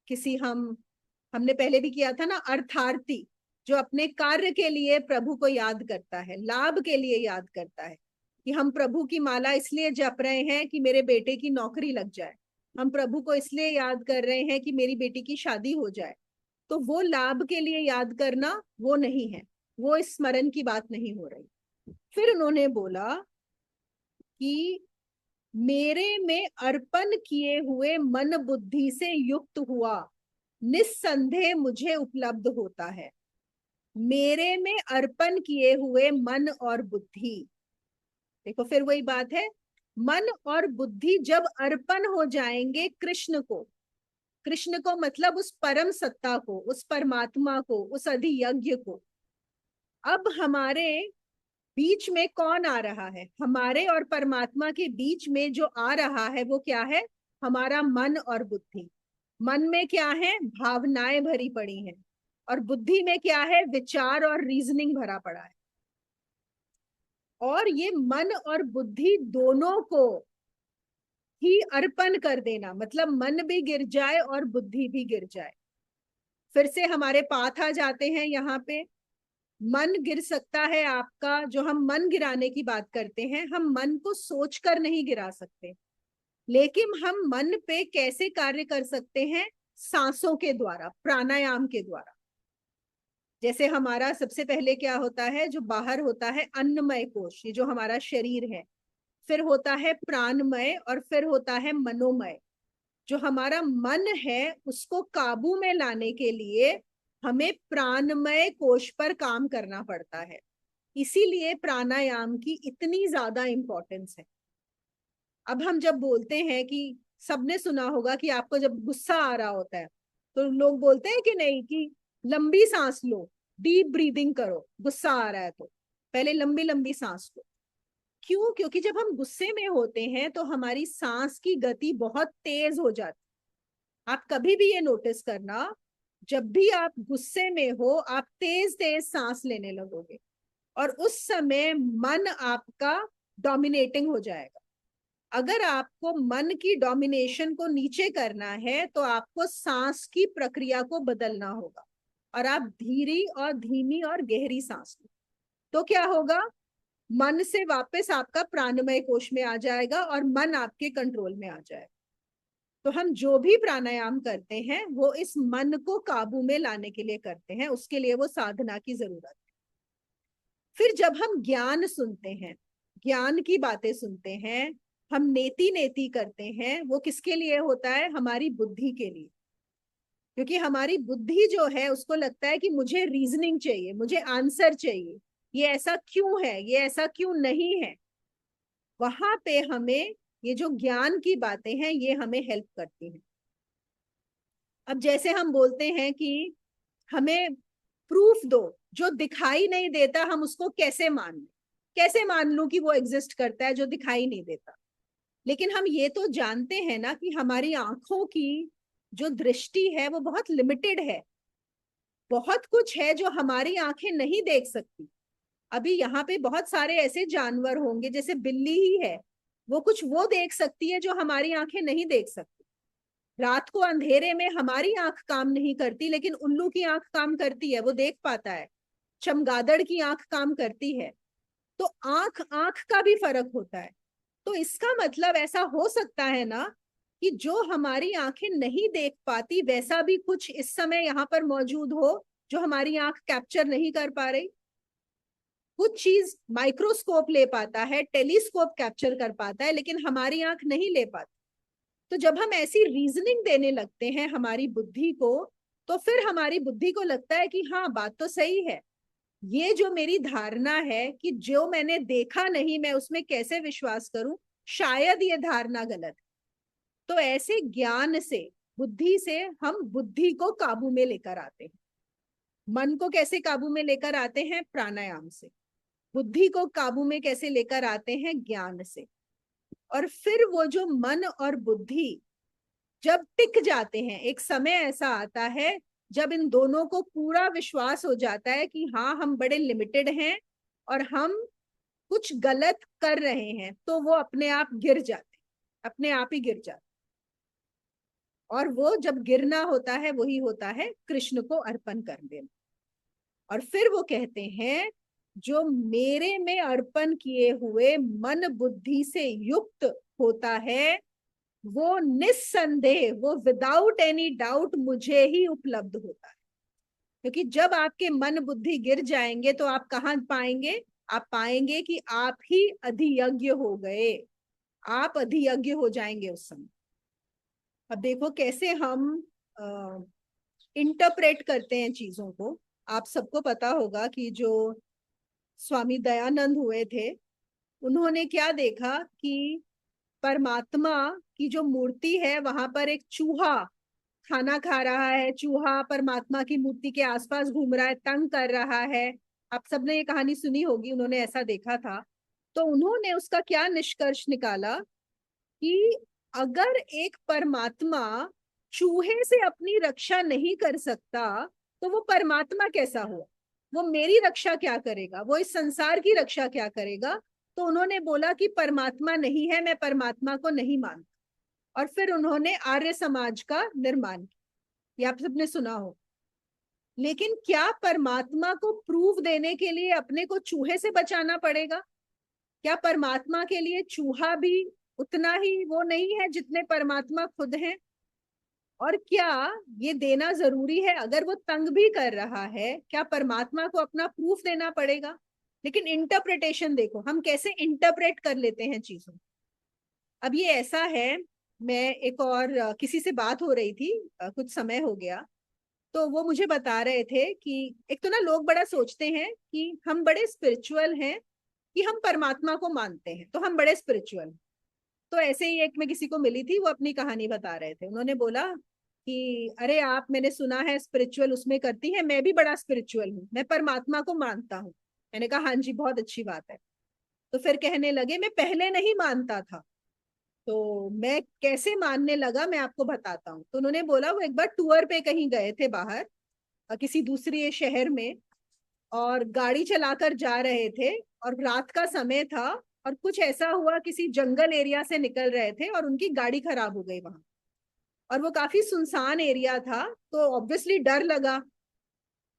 किसी हमने पहले भी किया था ना, अर्थार्थी, जो अपने कार्य के लिए प्रभु को याद करता है, लाभ के लिए याद करता है, कि हम प्रभु की माला इसलिए जप रहे हैं कि मेरे बेटे की नौकरी लग जाए, हम प्रभु को इसलिए याद कर रहे हैं कि मेरी बेटी की शादी हो जाए। तो वो लाभ के लिए याद करना वो नहीं है, वो इस स्मरण की बात नहीं हो रही। फिर उन्होंने बोला कि मेरे में अर्पण किए हुए मन बुद्धि से युक्त हुआ निस्संदेह मुझे उपलब्ध होता है। मेरे में अर्पण किए हुए मन और बुद्धि, देखो फिर वही बात है, मन और बुद्धि जब अर्पण हो जाएंगे कृष्ण को, कृष्ण को मतलब उस परम सत्ता को, उस परमात्मा को, उस अधियज्ञ को, अब हमारे बीच में कौन आ रहा है? हमारे और परमात्मा के बीच में जो आ रहा है वो क्या है? हमारा मन और बुद्धि। मन में क्या है? भावनाएं भरी पड़ी हैं, और बुद्धि में क्या है? विचार और रीजनिंग भरा पड़ा है। और ये मन और बुद्धि दोनों को ही अर्पण कर देना, मतलब मन भी गिर जाए और बुद्धि भी गिर जाए। फिर से हमारे पाठ आ जाते हैं यहाँ पे। मन गिर सकता है आपका, जो हम मन गिराने की बात करते हैं, हम मन को सोचकर नहीं गिरा सकते, लेकिन हम मन पे कैसे कार्य कर सकते हैं? सांसों के द्वारा, प्राणायाम के द्वारा। जैसे हमारा सबसे पहले क्या होता है, जो बाहर होता है अन्नमय कोश, ये जो हमारा शरीर है, फिर होता है प्राणमय, और फिर होता है मनोमय। जो हमारा मन है उसको काबू में लाने के लिए हमें प्राणमय कोश पर काम करना पड़ता है। इसीलिए प्राणायाम की इतनी ज्यादा इंपॉर्टेंस है। अब हम जब बोलते हैं कि, सबने सुना होगा कि आपको जब गुस्सा आ रहा होता है तो लोग बोलते हैं कि नहीं, कि लंबी सांस लो, डीप ब्रीदिंग करो, गुस्सा आ रहा है तो पहले लंबी लंबी सांस लो। क्यों? क्योंकि जब हम गुस्से में होते हैं तो हमारी सांस की गति बहुत तेज हो जाती है। आप कभी भी ये नोटिस करना, जब भी आप गुस्से में हो आप तेज तेज सांस लेने लगोगे, और उस समय मन आपका डोमिनेटिंग हो जाएगा। अगर आपको मन की डोमिनेशन को नीचे करना है तो आपको सांस की प्रक्रिया को बदलना होगा, और आप धीरी और धीमी और गहरी सांस लो। तो क्या होगा? मन से वापस आपका प्राणमय कोश में आ जाएगा और मन आपके कंट्रोल में आ जाएगा। तो हम जो भी प्राणायाम करते हैं वो इस मन को काबू में लाने के लिए करते हैं, उसके लिए वो साधना की जरूरत है। फिर जब हम ज्ञान सुनते हैं, ज्ञान की बातें सुनते हैं, हम नेति नेति करते हैं, वो किसके लिए होता है? हमारी बुद्धि के लिए। क्योंकि हमारी बुद्धि जो है उसको लगता है कि मुझे रीजनिंग चाहिए, मुझे आंसर चाहिए, ये ऐसा क्यों है, ये ऐसा क्यों नहीं है। वहां पे हमें ये जो ज्ञान की बातें हैं ये हमें हेल्प करती हैं। अब जैसे हम बोलते हैं कि हमें प्रूफ दो, जो दिखाई नहीं देता हम उसको कैसे मान लें, कैसे मान लूं कि वो एग्जिस्ट करता है जो दिखाई नहीं देता। लेकिन हम ये तो जानते हैं ना कि हमारी आंखों की जो दृष्टि है वो बहुत लिमिटेड है, बहुत कुछ है जो हमारी आंखें नहीं देख सकती। अभी यहाँ पे बहुत सारे ऐसे जानवर होंगे, जैसे बिल्ली ही है, वो कुछ वो देख सकती है जो हमारी आंखें नहीं देख सकती। रात को अंधेरे में हमारी आंख काम नहीं करती, लेकिन उल्लू की आंख काम करती है, वो देख पाता है। चमगादड़ की आंख काम करती है। तो आंख आंख का भी फर्क होता है। तो इसका मतलब ऐसा हो सकता है ना कि जो हमारी आंखें नहीं देख पाती वैसा भी कुछ इस समय यहाँ पर मौजूद हो जो हमारी आंख कैप्चर नहीं कर पा रही। कुछ चीज माइक्रोस्कोप ले पाता है, टेलीस्कोप कैप्चर कर पाता है, लेकिन हमारी आंख नहीं ले पाती। तो जब हम ऐसी रीजनिंग देने लगते हैं हमारी बुद्धि को, तो फिर हमारी बुद्धि को लगता है कि हाँ बात तो सही है, ये जो मेरी धारणा है कि जो मैंने देखा नहीं मैं उसमें कैसे विश्वास करूं, शायद ये धारणा गलत है। तो ऐसे ज्ञान से, बुद्धि से हम बुद्धि को काबू में लेकर आते हैं। मन को कैसे काबू में लेकर आते हैं? प्राणायाम से। बुद्धि को काबू में कैसे लेकर आते हैं? ज्ञान से। और फिर वो जो मन और बुद्धि जब टिक जाते हैं, एक समय ऐसा आता है जब इन दोनों को पूरा विश्वास हो जाता है कि हाँ हम बड़े लिमिटेड हैं और हम कुछ गलत कर रहे हैं, तो वो अपने आप गिर जाते, अपने आप ही गिर जाते। और वो जब गिरना होता है वही होता है कृष्ण को अर्पण कर देना। और फिर वो कहते हैं जो मेरे में अर्पण किए हुए मन बुद्धि से युक्त होता है वो निस्संदेह, वो विदाउट एनी डाउट मुझे ही उपलब्ध होता है। क्योंकि जब आपके मन बुद्धि गिर जाएंगे तो आप कहाँ पाएंगे? आप पाएंगे कि आप ही अधियज्ञ हो गए, आप अधियज्ञ हो जाएंगे उस समय। अब देखो कैसे हम इंटरप्रेट करते हैं चीजों को। आप सबको पता होगा कि जो स्वामी दयानंद हुए थे, उन्होंने क्या देखा कि परमात्मा की जो मूर्ति है वहां पर एक चूहा खाना खा रहा है। चूहा परमात्मा की मूर्ति के आसपास घूम रहा है, तंग कर रहा है। आप सबने ये कहानी सुनी होगी, उन्होंने ऐसा देखा था। तो उन्होंने उसका क्या निष्कर्ष निकाला कि अगर एक परमात्मा चूहे से अपनी रक्षा नहीं कर सकता तो वो परमात्मा कैसा हुआ? वो मेरी रक्षा क्या करेगा? वो इस संसार की रक्षा क्या करेगा? तो उन्होंने बोला कि परमात्मा नहीं है, मैं परमात्मा को नहीं मानता। और फिर उन्होंने आर्य समाज का निर्माण किया। ये आप सबने सुना हो। लेकिन क्या परमात्मा को प्रूफ देने के लिए अपने को चूहे से बचाना पड़ेगा? क्या परमात्मा के लिए चूहा भी उतना ही वो नहीं है जितने परमात्मा खुद हैं? और क्या ये देना जरूरी है? अगर वो तंग भी कर रहा है, क्या परमात्मा को अपना प्रूफ देना पड़ेगा? लेकिन इंटरप्रिटेशन देखो, हम कैसे इंटरप्रेट कर लेते हैं चीजों। अब ये ऐसा है, मैं एक और किसी से बात हो रही थी, कुछ समय हो गया। तो वो मुझे बता रहे थे कि एक तो ना लोग बड़ा सोचते हैं कि हम बड़े स्पिरिचुअल हैं, कि हम परमात्मा को मानते हैं तो हम बड़े स्पिरिचुअल। तो ऐसे ही एक मैं किसी को मिली थी, वो अपनी कहानी बता रहे थे। उन्होंने बोला कि अरे आप, मैंने सुना है स्पिरिचुअल उसमें करती है, मैं भी बड़ा स्पिरिचुअल हूँ, मैं परमात्मा को मानता हूँ। मैंने कहा हाँ जी, बहुत अच्छी बात है। तो फिर कहने लगे मैं पहले नहीं मानता था, तो मैं कैसे मानने लगा मैं आपको बताता हूँ। तो उन्होंने बोला वो एक बार टूर पे कहीं गए थे बाहर, किसी दूसरे शहर में, और गाड़ी चलाकर जा रहे थे और रात का समय था। और कुछ ऐसा हुआ, किसी जंगल एरिया से निकल रहे थे और उनकी गाड़ी खराब हो गई वहां। और वो काफी सुनसान एरिया था, तो ऑब्वियसली डर लगा।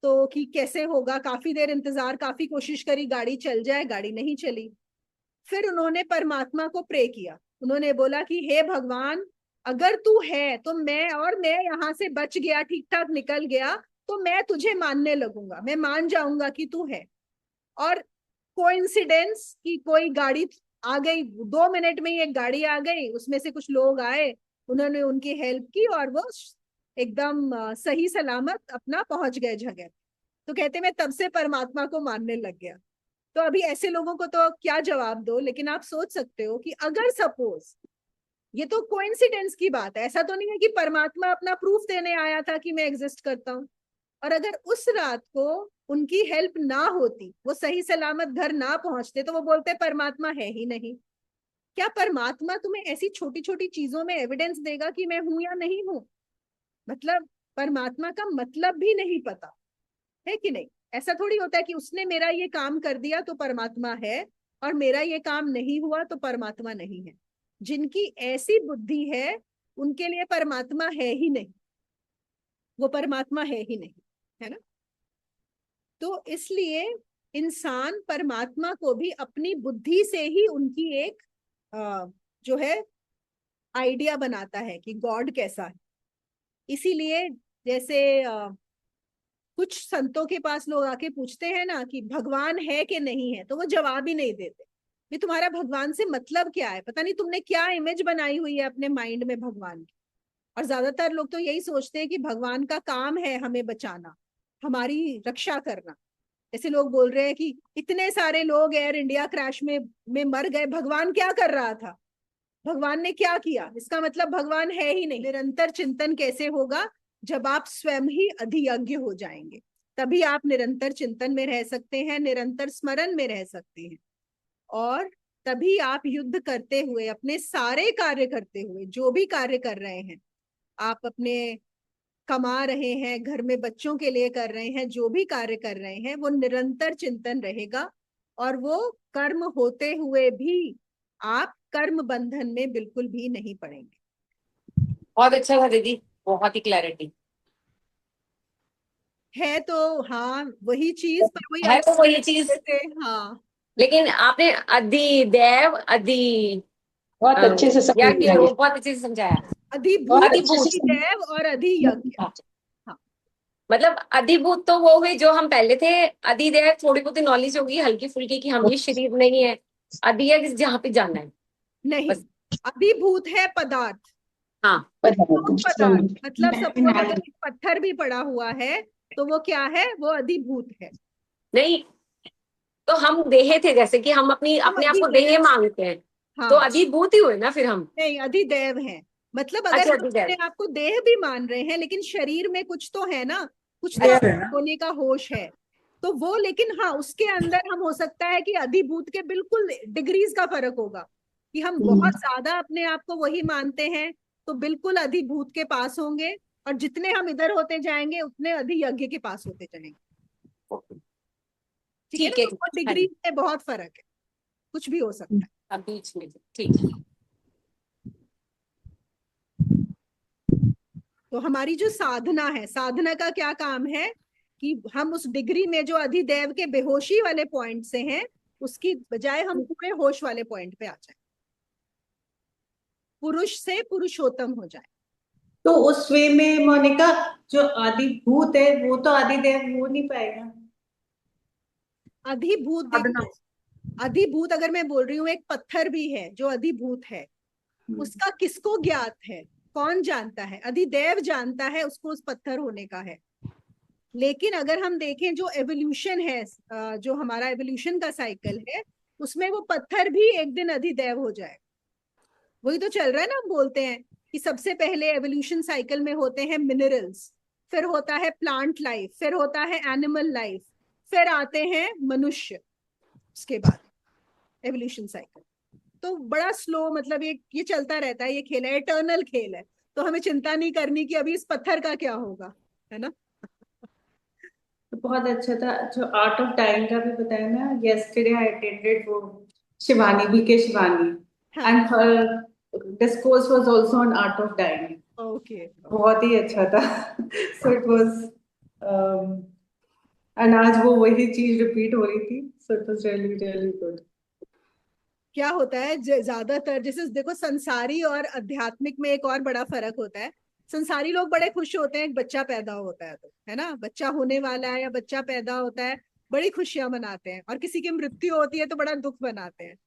तो कि कैसे होगा, काफी देर इंतजार, काफी कोशिश करी गाड़ी चल जाए, गाड़ी नहीं चली। फिर उन्होंने परमात्मा को प्रे किया। उन्होंने बोला कि हे भगवान, अगर तू है तो मैं यहाँ से बच गया, ठीक ठाक निकल गया, तो मैं तुझे मानने लगूंगा, मैं मान जाऊंगा कि तू है। और कोइंसिडेंस कि कोई गाड़ी आ गई, 2 मिनट में ही एक गाड़ी आ गई, उसमें से कुछ लोग आए, उन्होंने उनकी हेल्प की और वो एकदम सही सलामत अपना पहुंच गए जगह। तो कहते मैं तब से परमात्मा को मानने लग गया। तो अभी ऐसे लोगों को तो क्या जवाब दो? लेकिन आप सोच सकते हो कि अगर सपोज, ये तो कोइंसिडेंस की बात है, ऐसा तो नहीं है कि परमात्मा अपना प्रूफ देने आया था कि मैं एग्जिस्ट करता हूँ। और अगर उस रात को उनकी हेल्प ना होती, वो सही सलामत घर ना पहुंचते, तो वो बोलते परमात्मा है ही नहीं। क्या परमात्मा तुम्हें ऐसी छोटी छोटी चीजों में एविडेंस देगा कि मैं हूं या नहीं हूं? मतलब परमात्मा का मतलब भी नहीं पता है कि नहीं? ऐसा थोड़ी होता है कि उसने मेरा ये काम कर दिया तो परमात्मा है, और मेरा ये काम नहीं हुआ तो परमात्मा नहीं है। जिनकी ऐसी बुद्धि है उनके लिए परमात्मा है ही नहीं, वो परमात्मा है ही नहीं, है ना? तो इसलिए इंसान परमात्मा को भी अपनी बुद्धि से ही उनकी एक जो है आइडिया बनाता है कि गॉड कैसा है। इसीलिए जैसे कुछ संतों के पास लोग आके पूछते हैं ना कि भगवान है कि नहीं है, तो वो जवाब ही नहीं देते। ये तुम्हारा भगवान से मतलब क्या है? पता नहीं तुमने क्या इमेज बनाई हुई है अपने माइंड में भगवान की। और ज्यादातर लोग तो यही सोचते हैं कि भगवान का काम है हमें बचाना, हमारी रक्षा करना। जैसे लोग बोल रहे हैं कि इतने सारे लोग एयर इंडिया क्रैश में मर गए, भगवान क्या कर रहा था? भगवान ने क्या किया, इसका मतलब भगवान है ही नहीं। निरंतर चिंतन कैसे होगा, जब आप स्वयं ही अधियज्ञ हो जाएंगे, तभी आप निरंतर चिंतन में रह सकते हैं, निरंतर स्मरण में रह सकते हैं। और तभी आप युद्ध करते हुए, अपने सारे कार्य करते हुए, जो भी कार्य कर रहे हैं, आप अपने कमा रहे हैं, घर में बच्चों के लिए कर रहे हैं, जो भी कार्य कर रहे हैं, वो निरंतर चिंतन रहेगा। और वो कर्म होते हुए भी आप कर्म बंधन में बिल्कुल भी नहीं पड़ेंगे। बहुत अच्छा था दीदी, बहुत ही क्लैरिटी है तो हाँ वही चीज, पर वही है, अलग तो वही चीज। तरीके से। हाँ लेकिन आपने अधिदेव बहुत अच्छे से यज्ञ समझाया को गया। बहुत अच्छे से समझाया। बहुत अधिभूत, अच्छे से अधिदेव और अधियज्ञ। हाँ मतलब अधिभूत तो वो हुए जो हम पहले थे, अधिदेव थोड़ी बहुत नॉलेज होगी हल्की फुल्की कि हम ये शरीर नहीं है, अधियज्ञ जहाँ पे जाना है नहीं, बस। अधिभूत है पदार्थ। हाँ ठोस पदार्थ, मतलब सपोज समझ। अगर एक पत्थर भी पड़ा हुआ है तो वो क्या है, वो अधिभूत है। नहीं, तो हम देह थे, जैसे कि हम अपनी हम अपने आप को देह अधिदेव, मांगते हैं, तो हाँ अधिभूत ही हुए ना फिर हम। नहीं अधिदेव हैं। मतलब अगर अच्छा हम अपने अधिदेव। आप को देह भी मान रहे हैं, लेकिन शरीर में कुछ तो है ना, कुछ तो अच्छा होने का होश है। तो वो, लेकिन हाँ उसके अंदर हम, हो सकता है कि अधिभूत के बिल्कुल डिग्रीज का फर्क होगा, कि हम बहुत ज्यादा अपने आप को वही मानते हैं तो बिल्कुल अधिभूत के पास होंगे, और जितने हम इधर होते जाएंगे उतने अधियज्ञ के पास होते जाएंगे। ठीक है ना, ठीक है तो वो हाँ डिग्री जी। में बहुत फर्क है, कुछ भी हो सकता है। अब बीच में ठीक है। तो हमारी जो साधना है, साधना का क्या काम है, कि हम उस डिग्री में जो अधिदेव के बेहोशी वाले पॉइंट से हैं, उसकी बजाय हम पूरे होश वाले पॉइंट पे आ जाए, पुरुष से पुरुषोत्तम हो जाए। तो उस वे में मोनिका, जो आदि भूत है वो तो आदि देव हो नहीं पाएगा। अधिभूत साधना। देखो, अधिभूत अगर मैं बोल रही हूँ, एक पत्थर भी है जो अधिभूत है, उसका किसको ज्ञात है, कौन जानता है, अधिदेव जानता है उसको उस पत्थर होने का है। लेकिन अगर हम देखें जो एवोल्यूशन है, जो हमारा एवोल्यूशन का साइकिल है, उसमें वो पत्थर भी एक दिन अधिदेव हो जाए। वही तो चल रहा है ना, हम बोलते हैं कि सबसे पहले एवोल्यूशन साइकिल में होते हैं मिनरल्स, फिर होता है प्लांट लाइफ, फिर होता है एनिमल लाइफ, फिर आते हैं मनुष्य, उसके बाद एवोल्यूशन साइकिल। तो बड़ा स्लो, मतलब ये चलता रहता है, ये खेल है, एटर्नल खेल है। तो हमें चिंता नहीं करनी कि अभी इस पत्थर का क्या होगा, है ना। तो बहुत अच्छा था जो आर्ट ऑफ डाइंग का भी बताया ना, यस्टरडे आई अटेंडेड वो शिवानी, बीके शिवानी, हाँ and her discourse was also on art of dying. Okay. बहुत ही अच्छा था। सो इट वाज, एंड आज वो वही चीज रिपीट हो रही थी, so it was really really good. क्या होता है, ज्यादातर जैसे देखो, संसारी और आध्यात्मिक में एक और बड़ा फर्क होता है। संसारी लोग बड़े खुश होते हैं एक बच्चा पैदा होता है तो, है ना, बच्चा होने वाला है या बच्चा पैदा होता है, बड़ी खुशियां मनाते हैं, और किसी की मृत्यु होती है तो बड़ा दुख मनाते हैं।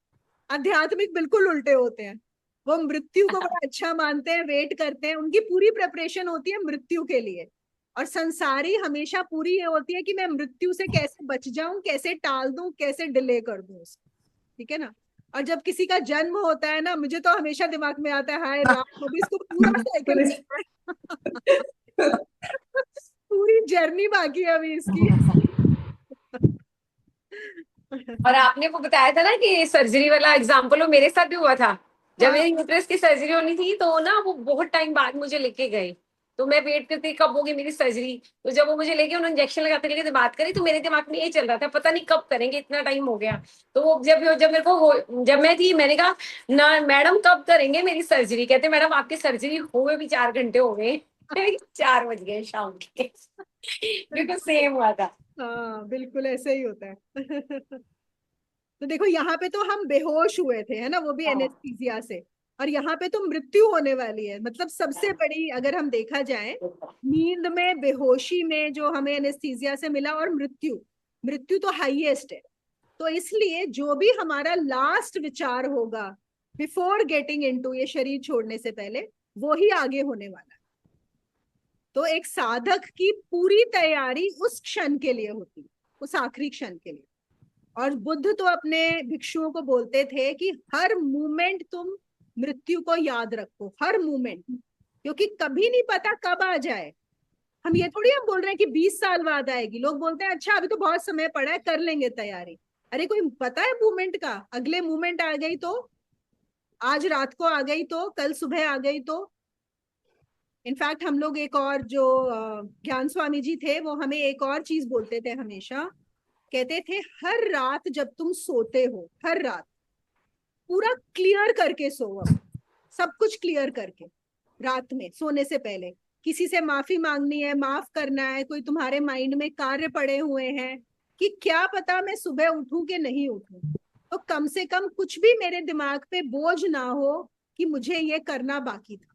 आध्यात्मिक बिल्कुल उल्टे होते हैं, वो मृत्यु को बड़ा अच्छा मानते हैं, वेट करते हैं, उनकी पूरी प्रिपरेशन होती है मृत्यु के लिए। और संसारी हमेशा पूरी ये होती है कि मैं मृत्यु से कैसे बच जाऊं, कैसे टाल दूं, कैसे डिले कर दूं उसको। ठीक है ना। और जब किसी का जन्म होता है ना, मुझे तो हमेशा दिमाग में आता है, हाय राम, अभी इसको पूरा साइकिल पूरी जर्नी बाकी है अभी इसकी। और आपने वो बताया था ना कि सर्जरी वाला एग्जाम्पल, वो मेरे साथ भी हुआ था। जब हाँ मेरी यूट्रस की सर्जरी होनी थी तो ना वो बहुत टाइम बाद मुझे लेके गए, तो मैं वेट करती कब होगी मेरी सर्जरी। तो जब वो मुझे लेके उन्होंने इंजेक्शन लगाते लेके बात करी, तो मेरे दिमाग में यही चल रहा था, पता नहीं कब करेंगे, इतना टाइम हो गया। तो वो जब मेरे को जब मैं थी, मैंने कहा ना मैडम कब करेंगे मेरी सर्जरी, कहते मैडम आपकी सर्जरी हुए भी 4 घंटे हो गए। 4 बज गए शाम के। बिल्कुल सेम हुआ था। हाँ बिल्कुल ऐसे ही होता है। तो देखो यहाँ पे तो हम बेहोश हुए थे, है ना, वो भी हाँ एनेस्थीसिया से। और यहाँ पे तो मृत्यु होने वाली है, मतलब सबसे बड़ी अगर हम देखा जाए, नींद में, बेहोशी में जो हमें एनेस्थीसिया से मिला, और मृत्यु, मृत्यु तो हाईएस्ट है। तो इसलिए जो भी हमारा लास्ट विचार होगा बिफोर गेटिंग इनटू, ये शरीर छोड़ने से पहले, वो ही आगे होने वाला है। तो एक साधक की पूरी तैयारी उस क्षण के लिए होती है, उस आखिरी क्षण के लिए। और बुद्ध तो अपने भिक्षुओं को बोलते थे कि हर मोमेंट तुम मृत्यु को याद रखो हर मोमेंट, क्योंकि कभी नहीं पता कब आ जाए। हम ये थोड़ी हम बोल रहे हैं कि 20 साल बाद आएगी। लोग बोलते हैं अच्छा अभी तो बहुत समय पड़ा है, कर लेंगे तैयारी। अरे कोई पता है मूवमेंट का? अगले मूवमेंट आ गई तो, आज रात को आ गई तो, कल सुबह आ गई तो। इनफैक्ट हम लोग एक और जो ज्ञान स्वामी जी थे, वो हमें एक और चीज बोलते थे हमेशा। कहते थे हर रात जब तुम सोते हो, हर रात पूरा क्लियर करके सो। अब सब कुछ क्लियर करके रात में सोने से पहले किसी से माफी मांगनी है, माफ करना है, कोई तुम्हारे माइंड में कार्य पड़े हुए हैं कि क्या पता मैं सुबह उठूं कि नहीं उठूं, तो कम से कम कुछ भी मेरे दिमाग पे बोझ ना हो कि मुझे ये करना बाकी था।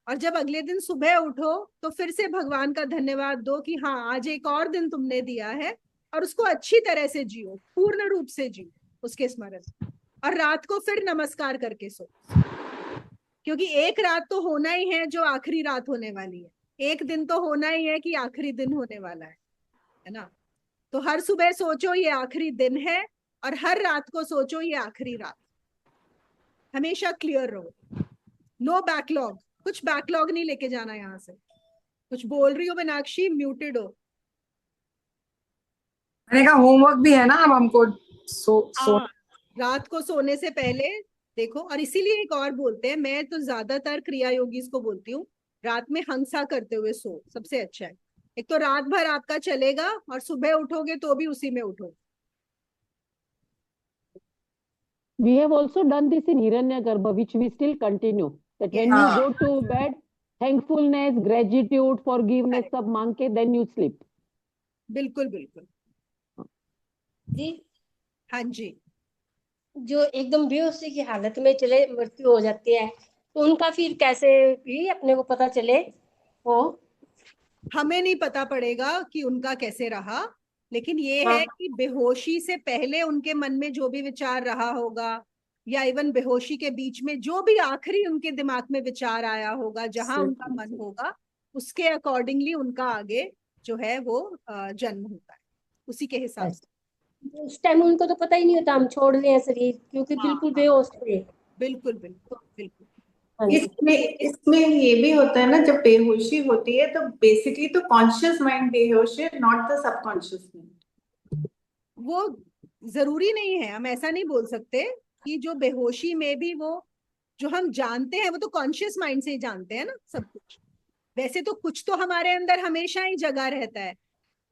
और जब अगले दिन सुबह उठो तो फिर से भगवान का धन्यवाद दो कि हाँ आज एक और दिन तुमने दिया है, और उसको अच्छी तरह से जियो, पूर्ण रूप से जियो उसके स्मरण। और रात को फिर नमस्कार करके सो, क्योंकि एक रात तो होना ही है जो आखिरी रात होने वाली है। एक दिन तो होना ही है कि आखिरी दिन होने वाला है ना। तो हर सुबह सोचो ये आखिरी दिन है, और हर रात को सोचो ये आखिरी रात। हमेशा क्लियर रहो, नो बैकलॉग, कुछ बैकलॉग नहीं लेके जाना यहाँ से। कुछ बोल रही हो मीनाक्षी? म्यूटेड हो। मैंने कहा होमवर्क भी है ना अब हमको, सो हाँ, रात को सोने से पहले देखो। और इसीलिए एक और बोलते हैं, मैं तो ज्यादातर क्रिया योगीज को बोलती हूँ, रात में हंसा करते हुए सो, सबसे अच्छा है। एक तो रात भर आपका चलेगा, और सुबह उठोगे तो भी उसी में उठो। We have also done this in Hiranyagarbha, which we still continue. That when you हाँ go to bed, thankfulness, gratitude, forgiveness, सब मांग के then you sleep. बिल्कुल बिल्कुल। जी, हाँ जी। जो एकदम बेहोशी की हालत में चले मृत्यु हो जाती है, तो उनका फिर कैसे भी अपने को पता चले हो? हमें नहीं पता पड़ेगा कि उनका कैसे रहा, लेकिन ये हाँ, है कि बेहोशी से पहले उनके मन में जो भी विचार रहा होगा, या इवन बेहोशी के बीच में जो भी आखिरी उनके दिमाग में विचार आया होगा, जहां उनका मन होगा, उसके अकॉर्डिंगली उनका आगे जो है वो जन्म होता है, उसी के हिसाब से। उस टाइम उनको तो पता ही नहीं होता हम छोड़ रहे हैं शरीर, क्योंकि हाँ बिल्कुल हाँ, बेहोश थे। बिल्कुल बिल्कुल बिल्कुल। हाँ जी। इसमें इसमें ये भी होता है ना, जब बेहोशी होती है तो बेसिकली तो कॉन्शियस माइंड बेहोश है, नॉट द सबकॉन्शियस माइंड। वो जरूरी नहीं है, हम ऐसा नहीं बोल सकते कि जो बेहोशी में भी वो जो हम जानते हैं वो तो कॉन्शियस माइंड से ही जानते हैं ना सब कुछ। वैसे तो कुछ तो हमारे अंदर हमेशा ही जगा रहता है,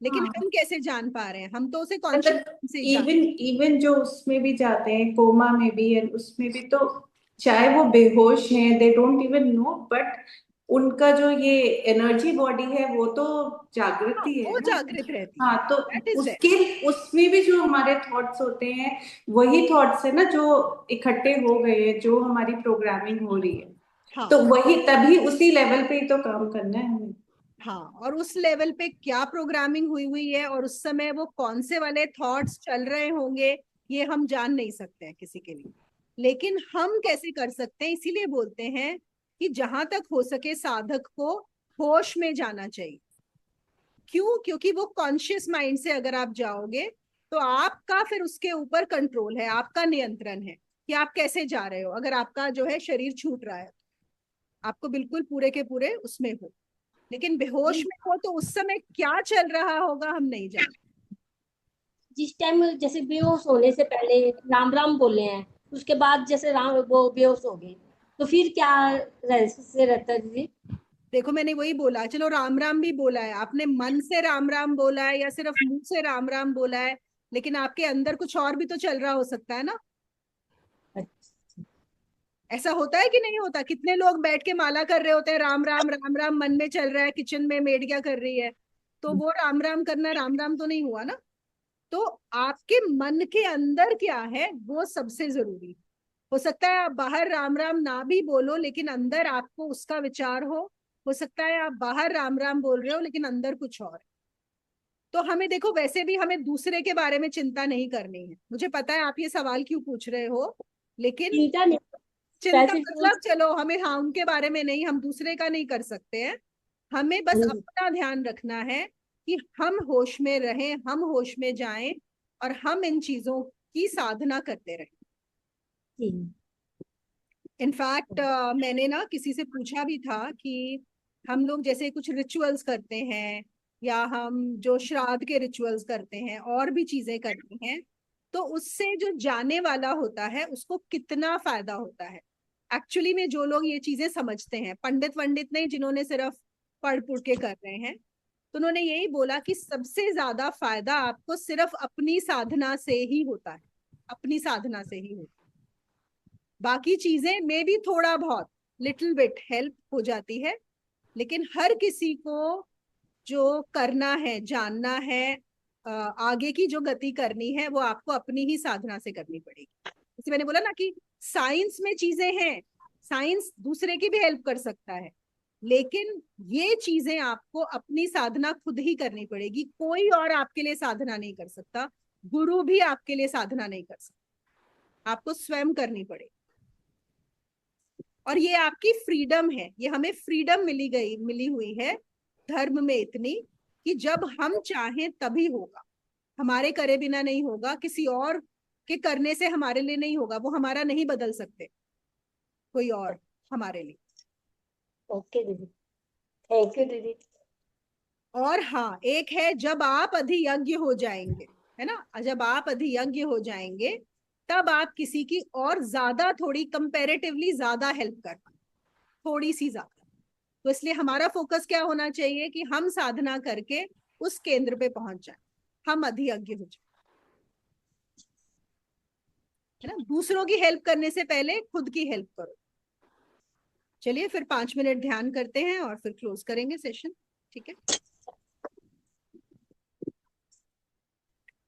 लेकिन हम कैसे जान पा रहे हैं? हम तो उसे कॉन्शियस मतलब से ही जानते इवन इवन जो उसमें भी जाते हैं कोमा में भी, है उसमें भी, तो चाहे वो बेहोश हैं, they don't even know, but उनका जो ये एनर्जी बॉडी है वो तो जागृत हैं। ही है वो ना। जागृत रहती है, हाँ, तो दैट इज देयर। उसके उसमें भी जो हमारे थॉट्स होते हैं, वही थॉट्स है ना जो इकट्ठे हो गए हैं, जो हमारी प्रोग्रामिंग हो रही है। हाँ तो वही तभी उसी लेवल पे ही तो काम करना है हमें। हाँ, और उस लेवल पे क्या प्रोग्रामिंग हुई हुई है, और उस समय वो कौन से वाले थॉट्स चल रहे होंगे, ये हम जान नहीं सकते हैं किसी के लिए। लेकिन हम कैसे कर सकते हैं? इसीलिए बोलते हैं कि जहां तक हो सके साधक को होश में जाना चाहिए। क्यों? क्योंकि वो कॉन्शियस माइंड से अगर आप जाओगे तो आपका फिर उसके ऊपर कंट्रोल है, आपका नियंत्रण है कि आप कैसे जा रहे हो। अगर आपका जो है शरीर छूट रहा है, आपको बिल्कुल पूरे के पूरे उसमें हो। लेकिन बेहोश में हो तो उस समय क्या चल रहा होगा हम नहीं जानते। जिस टाइम जैसे बेहोश होने से पहले राम राम बोले हैं, उसके बाद जैसे राम वो बेहोश हो गए, तो फिर क्या से रहता है दीदी? देखो मैंने वही बोला, चलो राम राम भी बोला है आपने, मन से राम राम बोला है या सिर्फ मुंह से राम राम बोला है, लेकिन आपके अंदर कुछ और भी तो चल रहा हो सकता है ना। ऐसा होता है कि नहीं होता? कितने लोग बैठ के माला कर रहे होते हैं, राम राम राम राम मन में चल रहा है, किचन में मेड क्या कर रही है, तो वो राम राम करना राम राम तो नहीं हुआ ना। तो आपके मन के अंदर क्या है वो सबसे जरूरी। हो सकता है आप बाहर राम राम ना भी बोलो, लेकिन अंदर आपको उसका विचार हो सकता है आप बाहर राम राम बोल रहे हो लेकिन अंदर कुछ और है। तो हमें देखो, वैसे भी हमें दूसरे के बारे में चिंता नहीं करनी है। मुझे पता है आप ये सवाल क्यों पूछ रहे हो, लेकिन चिंता नहीं, चिंता वैसे मतलब चलो हमें, हाँ उनके बारे में नहीं, हम दूसरे का नहीं कर सकते हैं। हमें बस अपना ध्यान रखना है कि हम होश में रहें, हम होश में जाएं, और हम इन चीजों की साधना करते रहें। इनफैक्ट मैंने ना किसी से पूछा भी था कि हम लोग जैसे कुछ रिचुअल्स करते हैं, या हम जो श्राद्ध के रिचुअल्स करते हैं और भी चीजें करते हैं, तो उससे जो जाने वाला होता है उसको कितना फायदा होता है। एक्चुअली में जो लोग ये चीजें समझते हैं, पंडित वंडित नहीं, जिन्होंने सिर्फ पढ़ पुढ़ के कर रहे हैं, तो उन्होंने यही बोला कि सबसे ज्यादा फायदा आपको सिर्फ अपनी साधना से ही होता है, अपनी साधना से ही होता है। बाकी चीजें में भी थोड़ा बहुत लिटिल बिट हेल्प हो जाती है, लेकिन हर किसी को जो करना है, जानना है, आगे की जो गति करनी है, वो आपको अपनी ही साधना से करनी पड़ेगी। जैसे मैंने बोला ना कि साइंस में चीजें हैं, साइंस दूसरे की भी हेल्प कर सकता है, लेकिन ये चीजें आपको अपनी साधना खुद ही करनी पड़ेगी। कोई और आपके लिए साधना नहीं कर सकता, गुरु भी आपके लिए साधना नहीं कर सकता, आपको स्वयं करनी पड़ेगी। और ये आपकी फ्रीडम है, ये हमें फ्रीडम मिली हुई है धर्म में इतनी, कि जब हम चाहें तभी होगा, हमारे करे बिना नहीं होगा, किसी और के करने से हमारे लिए नहीं होगा, वो हमारा नहीं बदल सकते कोई और हमारे लिए। ओके दीदी, थैंक यू दीदी। और हाँ, एक है, जब आप अधियज्ञ हो जाएंगे, है ना, जब आप अधियज्ञ हो जाएंगे तब आप किसी की और ज्यादा, थोड़ी कंपैरेटिवली ज्यादा हेल्प कर पाए, थोड़ी सी ज्यादा। तो इसलिए हमारा फोकस क्या होना चाहिए कि हम साधना करके उस केंद्र पे पहुंच जाए, हम अधियज्ञ हो जाए, है ना। दूसरों की हेल्प करने से पहले खुद की हेल्प करो। चलिए फिर 5 मिनट ध्यान करते हैं और फिर क्लोज करेंगे सेशन, ठीक है।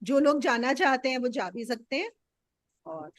जो लोग जाना चाहते हैं वो जा भी सकते हैं, और